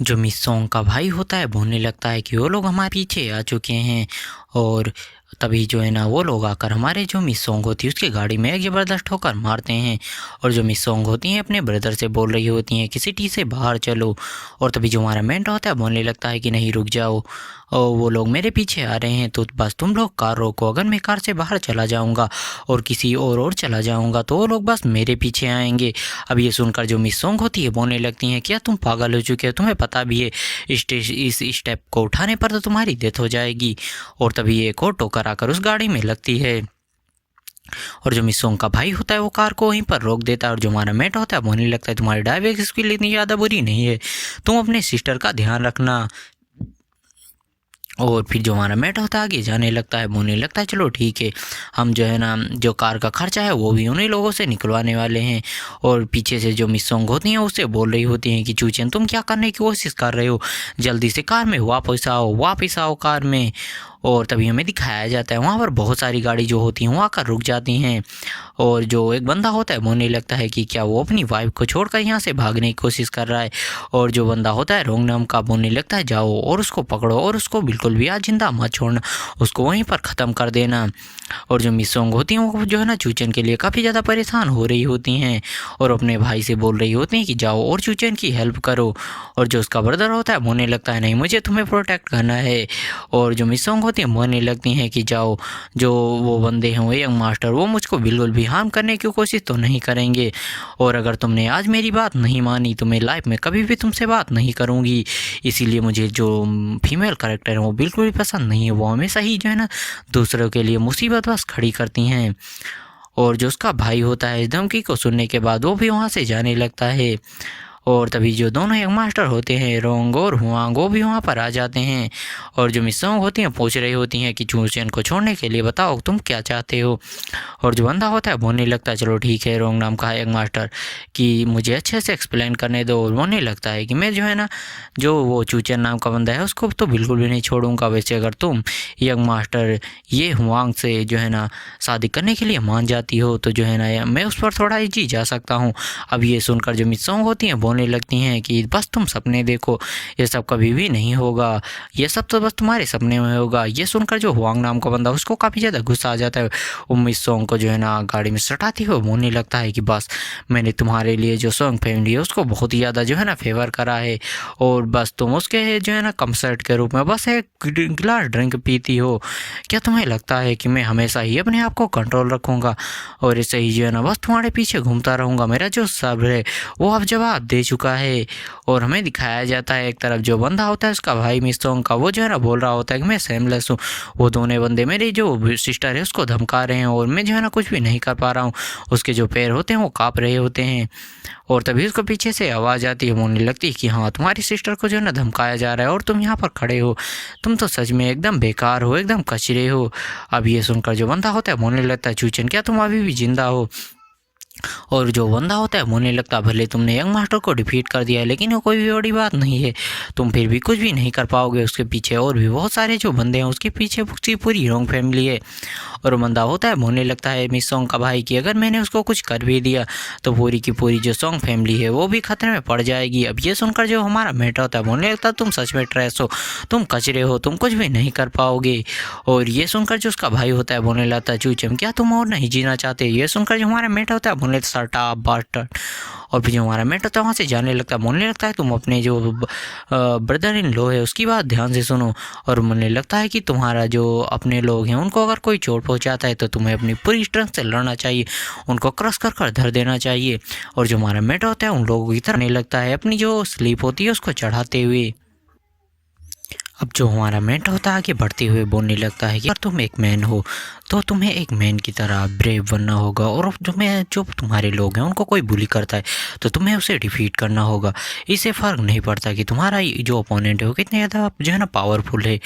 जो मिस सॉन्ग का भाई होता है बोलने लगता है कि वो लोग हमारे पीछे आ चुके हैं। और तभी जो है ना वो लोग आकर हमारे जो मिस सॉन्ग होती है उसकी गाड़ी में एक ज़बरदस्त ठोकर मारते हैं। और जो मिस सॉन्ग होती हैं अपने ब्रदर से बोल रही होती हैं कि सिटी से बाहर चलो। और तभी जो हमारा मेंट होता है बोलने लगता है कि नहीं रुक जाओ, और वो लोग मेरे पीछे आ रहे हैं तो बस तुम लोग कार रोको। अगर मैं कार से बाहर चला जाऊंगा और किसी और चला जाऊंगा तो वो लोग बस मेरे पीछे आएंगे। अब ये सुनकर जो मिस सॉन्ग होती है बोलने लगती हैं क्या तुम पागल हो चुके हो, तुम्हें पता भी है इस स्टेप को उठाने पर तो तुम्हारी डेथ हो जाएगी। और तभी एक और टोकर आकर उस गाड़ी में लगती है। और जो मिस सॉन्ग का भाई होता है वो कार को वहीं पर रोक देता है। और जो हमारा मेट होता है बोलने लगता है तुम्हारी डायबिटीज स्किल इतनी ज़्यादा बुरी नहीं है, तुम अपने सिस्टर का ध्यान रखना। और फिर जो हमारा मेट होता है आगे जाने लगता है बोलने लगता है चलो ठीक है हम जो है ना जो कार का खर्चा है वो भी उन्हीं लोगों से निकलवाने वाले हैं। और पीछे से जो मिस सॉन्ग होती हैं उससे बोल रही होती हैं कि चूचैन तुम क्या करने की कोशिश कर रहे हो, जल्दी से कार में वापस आओ कार में। और तभी हमें दिखाया जाता है वहाँ पर बहुत सारी गाड़ी जो होती हैं वो आकर रुक जाती हैं। और जो एक बंदा होता है बोलने लगता है कि क्या वो अपनी वाइफ को छोड़कर यहाँ से भागने की कोशिश कर रहा है। और जो बंदा होता है रोंग नाम का बोलने लगता है जाओ और उसको पकड़ो और उसको बिल्कुल भी आज जिंदा मत छोड़ना, उसको वहीं पर ख़त्म कर देना। और जो मिस सॉन्ग होती हैं वो जो है ना चूचैन के लिए काफ़ी ज़्यादा परेशान हो रही होती हैं और अपने भाई से बोल रही होती हैं कि जाओ और चूचैन की हेल्प करो। और जो उसका ब्रदर होता है बोलने लगता है नहीं मुझे तुम्हें प्रोटेक्ट करना है। और जो मिस सॉन्ग होती हैं बोलने लगती हैं कि जाओ जो वो बंदे हैं वो यंग मास्टर वो मुझको बिल्कुल भी हार्म करने की कोशिश तो नहीं करेंगे। और अगर तुमने आज मेरी बात नहीं मानी तो मैं लाइफ में कभी भी तुमसे बात नहीं करूँगी। इसीलिए मुझे जो फीमेल कैरेक्टर है वो बिल्कुल भी पसंद नहीं है, वो हमेशा ही जो है ना दूसरों के लिए मुसीबत बस खड़ी करती हैं। और जो उसका भाई होता है इस धमकी को सुनने के बाद वो भी वहाँ से जाने लगता है। और तभी जो दोनों यंग मास्टर होते हैं रोंग और हुआंग वो भी वहाँ पर आ जाते हैं। और जो मिस सॉन्ग होती हैं पूछ रही होती हैं कि चूचैन को छोड़ने के लिए बताओ तुम क्या चाहते हो। और जो बंदा होता है बोलने लगता है चलो ठीक है रोंग नाम का यंग मास्टर कि मुझे अच्छे से एक्सप्लेन करने दो। और बोलने लगता है कि मैं जो है ना जो वो चूचैन नाम का बंदा है उसको तो बिल्कुल भी नहीं छोड़ूंगा। वैसे अगर तुम यंग मास्टर ये हुआंग से जो है ना शादी करने के लिए मान जाती हो तो जो है ना मैं उस पर थोड़ा जी जा सकता हूँ। अब ये सुनकर जो मिस सॉन्ग होती हैं बोलने लगती हैं कि बस तुम सपने देखो, ये सब कभी भी नहीं होगा, ये सब तो बस तुम्हारे सपने में होगा। ये सुनकर जो हुआंग नाम का बंदा उसको काफ़ी ज़्यादा गुस्सा आ जाता है। वो मिस सॉन्ग को जो है ना गाड़ी में सटाती हुई बोलने लगता है कि बस मैंने तुम्हारे लिए जो सॉन्ग फैमिली है उसको बहुत ही ज़्यादा जो है ना फेवर करा है और बस तुम उसके जो है ना कंसर्ट के रूप में बस एक गिलास ड्रिंक पीती हो। क्या तुम्हें लगता है कि मैं हमेशा ही अपने आप को कंट्रोल रखूँगा और ऐसे ही जो है ना बस तुम्हारे पीछे घूमता रहूँगा। मेरा जो सब्र है वो अब जवाब दे चुका है। और हमें दिखाया जाता है एक तरफ जो बंदा होता है उसका भाई मिस सॉन्ग का वो जो है ना बोल रहा होता है कि मैं सेमलेस हूँ, वो दोनों बंदे मेरी जो सिस्टर है उसको धमका रहे हैं और मैं जो है ना कुछ भी नहीं कर पा रहा हूँ। उसके जो पैर होते हैं वो काँप रहे होते हैं। और तभी उसको पीछे से आवाज़ आती है, बोलने लगती है कि हाँ तुम्हारी सिस्टर को जो है ना धमकाया जा रहा है और तुम यहाँ पर खड़े हो, तुम तो सच में एकदम बेकार हो, एकदम कचरे हो। अब ये सुनकर जो बंदा होता है बोलने लगता है चूचैन क्या तुम अभी भी जिंदा हो। और जो बंदा होता है बोलने लगता है भले तुमने यंग मास्टर को डिफीट कर दिया है लेकिन वो कोई भी बड़ी बात नहीं है, तुम फिर भी कुछ भी नहीं कर पाओगे। उसके पीछे और भी बहुत सारे जो बंदे हैं उसके पीछे उसकी पूरी रॉन्ग फैमिली है। और बंदा होता है बोलने लगता है मिस सॉन्ग का भाई कि अगर मैंने उसको कुछ कर भी दिया तो पूरी की पूरी जो सॉन्ग फैमिली है वो भी खतरे में पड़ जाएगी। अब ये सुनकर जो हमारा मेटा होता है बोलने लगता है तुम सच में ट्रैश हो, तुम कचरे हो, तुम कुछ भी नहीं कर पाओगे। और ये सुनकर जो उसका भाई होता है बोलने लगता है चूचम क्या तुम और नहीं जीना चाहते। ये सुनकर जो हमारा मेटा होता है बोलने लगता है सटा बास्टर्ड। और फिर जो हमारा मेट होता है वहाँ से जाने लगता है, बोलने लगता है तुम अपने जो ब्रदर इन लॉ है उसकी बात ध्यान से सुनो। और बोलने लगता है कि तुम्हारा जो अपने लोग हैं उनको अगर कोई चोट पहुँचाता है तो तुम्हें अपनी पूरी स्ट्रेंथ से लड़ना चाहिए, उनको क्रश कर कर धर देना चाहिए। और जो हमारा मेट होता है उन लोगों की तरह नहीं लगता है अपनी जो स्लीप होती है उसको चढ़ाते हुए। अब जो हमारा मेंट होता है आगे बढ़ते हुए बोलने लगता है कि अगर तुम एक मैन हो तो तुम्हें एक मैन की तरह ब्रेव बनना होगा, और जो तुम्हारे लोग हैं उनको कोई बुली करता है तो तुम्हें उसे डिफीट करना होगा। इससे फ़र्क नहीं पड़ता कि तुम्हारा जो ओपोनेंट है वो कितने ज़्यादा जो है ना पावरफुल है।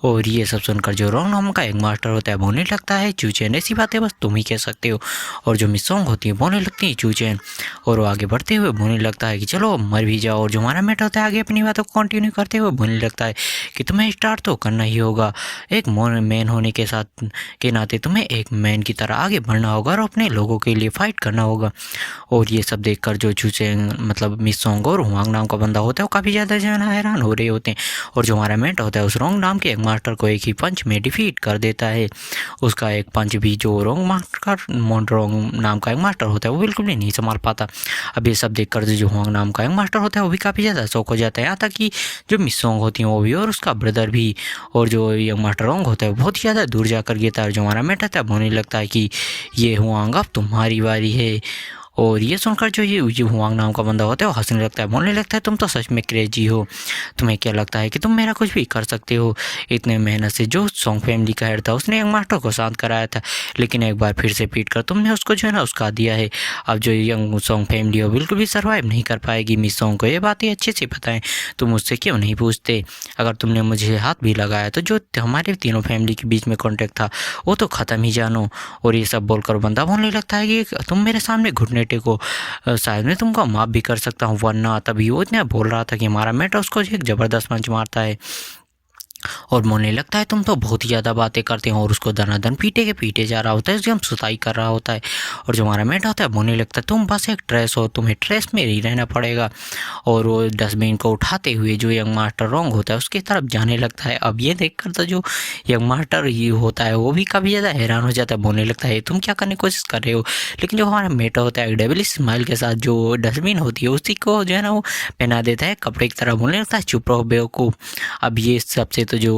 और ये सब सुनकर जो रॉन्ग नाम का एक मास्टर होता है बोलने लगता है चूचैन ऐसी बातें बस तुम ही कह सकते हो। और जो मिस सॉन्ग होती है बोलने लगती है चूचैन। और वो आगे बढ़ते हुए बोलने लगता है कि चलो मर भी जाओ। और जो हमारा मेट होता है आगे अपनी बातों को कंटिन्यू करते हुए बोलने लगता है कि तुम्हें स्टार्ट तो करना ही होगा, एक मैन होने के साथ के नाते तुम्हें एक मैन की तरह आगे बढ़ना होगा और अपने लोगों के लिए फाइट करना होगा। और ये सब देखकर जो चूचैन मतलब मिस सॉन्ग और हुआंग नाम का बंदा होता है वो काफ़ी ज़्यादा जो है ना हैरान हो रहे होते हैं। और जो हमारा मेट होता है उस रोंग नाम के एक मास्टर को एक ही पंच में डिफीट कर देता है। उसका एक पंच भी जो रोंग नाम का एक मास्टर होता है वो बिल्कुल भी नहीं संभाल पाता। अब ये सब देखकर जो हुआंग नाम का एक मास्टर होता है वो भी काफ़ी ज़्यादा शौक हो जाता है, यहाँ तक कि जो मिस सॉन्ग होती हैं वो भी और उसका ब्रदर भी और जो यंग मास्टर रोंग होता है वो बहुत ही ज़्यादा दूर जाकर गिरता है। जो हमारा मेट होता है होने लगता है कि ये हुआंग अब तुम्हारी बारी है। और ये सुनकर जो ये हुआंग नाम का बंदा होता है वो हंसने लगता है, बोलने लगता है तुम तो सच में क्रेजी हो, तुम्हें क्या लगता है कि तुम मेरा कुछ भी कर सकते हो। इतने मेहनत से जो सॉन्ग फैमिली का हेड था उसने यंग मास्टर को शांत कराया था, लेकिन एक बार फिर से पीट कर तुमने उसको जो है ना उसका दिया है। अब जो यंग सॉन्ग फैमिली हो बिल्कुल भी सर्वाइव नहीं कर पाएगी। मिस सॉन्ग को ये बातें अच्छे से पता है, तुम मुझसे क्यों नहीं पूछते। अगर तुमने मुझे हाथ भी लगाया तो जो हमारे तीनों फैमिली के बीच में कॉन्टेक्ट था वो तो ख़त्म ही जानो। और ये सब बोलकर बंदा बोलने लगता है कि तुम मेरे सामने घुटने टेको, शायद मैं तुमको माफ़ भी कर सकता हूँ। वरना तभी वो इतना बोल रहा था कि हमारा मेट उसको एक ज़बरदस्त पंच मारता है और बोलने लगता है तुम तो बहुत ही ज़्यादा बातें करते हो। और उसको दनादन पीटे के पीटे जा रहा होता है, उसकी हम सुताई कर रहा होता है। और जो हमारा मेट होता है बोलने लगता है तुम बस एक ट्रेस हो, तुम्हें ट्रेस में ही रहना पड़ेगा। और वो डस्टबिन को उठाते हुए जो यंग मास्टर रोंग होता है उसकी तरफ जाने लगता है। अब ये देखकर तो जो यंग मास्टर ये होता है वो भी काफ़ी ज़्यादा हैरान हो जाता है, बोलने लगता है तुम क्या करने की कोशिश कर रहे हो। लेकिन जो हमारा मेट होता है डेविल स्माइल के साथ जो डस्टबिन होती है उसी को जो है ना वो पहना देता है कपड़े की तरह, बोलने लगता है चुप रहो बेवकूफ़। अब ये सबसे तो जो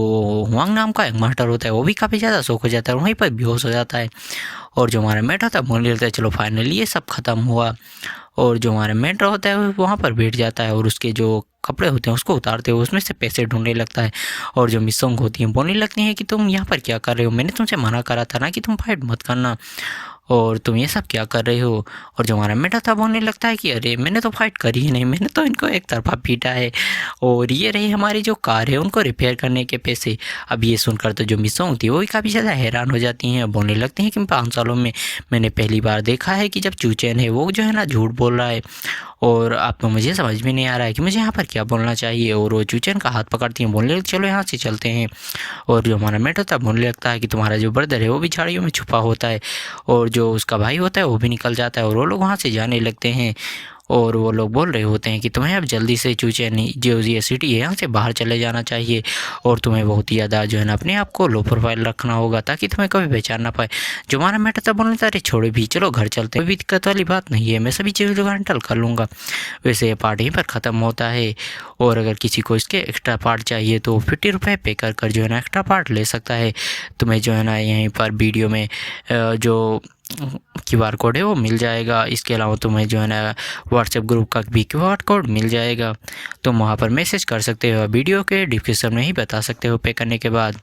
हुआंग नाम का एक मास्टर होता है वो भी काफ़ी ज़्यादा शौक हो जाता है और वहीं पर बेहोश हो जाता है। और जो हमारा मेट होता है बोलने लगता है चलो फाइनली ये सब ख़त्म हुआ। और जो हमारा मेट होता है वहाँ पर बैठ जाता है और उसके जो कपड़े होते हैं उसको उतारते हुए उसमें से पैसे ढूंढने लगता है। और जो मिस सॉन्ग होती हैं बोलने लगती हैं कि तुम यहाँ पर क्या कर रहे हो, मैंने तुमसे मना करा था ना कि तुम फाइट मत करना, और तुम ये सब क्या कर रहे हो। और जो हमारा मेटा था बोलने लगता है कि अरे मैंने तो फाइट करी ही नहीं, मैंने तो इनको एक तरफा पीटा है और ये रही हमारी जो कार है उनको रिपेयर करने के पैसे। अब ये सुनकर तो जो मिस होती है वो भी काफ़ी ज़्यादा हैरान हो जाती हैं, बोलने लगती हैं कि 5 सालों में मैंने पहली बार देखा है कि जब चूचैन है वो जो है ना झूठ बोल रहा है और आप तो मुझे समझ में नहीं आ रहा है कि मुझे यहाँ पर क्या बोलना चाहिए। और वो चूचैन का हाथ पकड़ती हैं, बोलने लगती चलो यहाँ से चलते हैं। और जो हमारा मेट होता है बोलने लगता है कि तुम्हारा जो ब्रदर है वो भी झाड़ियों में छुपा होता है, और जो उसका भाई होता है वो भी निकल जाता है और वो लोग वहाँ से जाने लगते हैं। और वो लोग बोल रहे होते हैं कि तुम्हें अब जल्दी से चूचैन जो ये सिटी है यहाँ से बाहर चले जाना चाहिए और तुम्हें बहुत ही ज़्यादा जो है ना अपने आप को लो प्रोफाइल रखना होगा ताकि तुम्हें कभी पहचान ना पाए। जो हमारा मेट था बोलने था अरे छोड़ो भी, चलो घर चलते हैं, कोई दिक्कत वाली बात नहीं है, मैं सभी चीज़ों को हैंडल कर लूँगा। वैसे ये पार्ट यहीं पर ख़त्म होता है और अगर किसी को इसके एक्स्ट्रा पार्ट चाहिए तो 50 रुपये पे कर जो है ना एक्स्ट्रा पार्ट ले सकता है। तुम्हें जो है ना यहीं पर वीडियो में जो QR कोड है वो मिल जाएगा। इसके अलावा तुम्हें जो है ना व्हाट्सएप ग्रुप का भी QR कोड मिल जाएगा, तुम वहाँ पर मैसेज कर सकते हो, वीडियो के डिस्क्रिप्शन में ही बता सकते हो पे करने के बाद।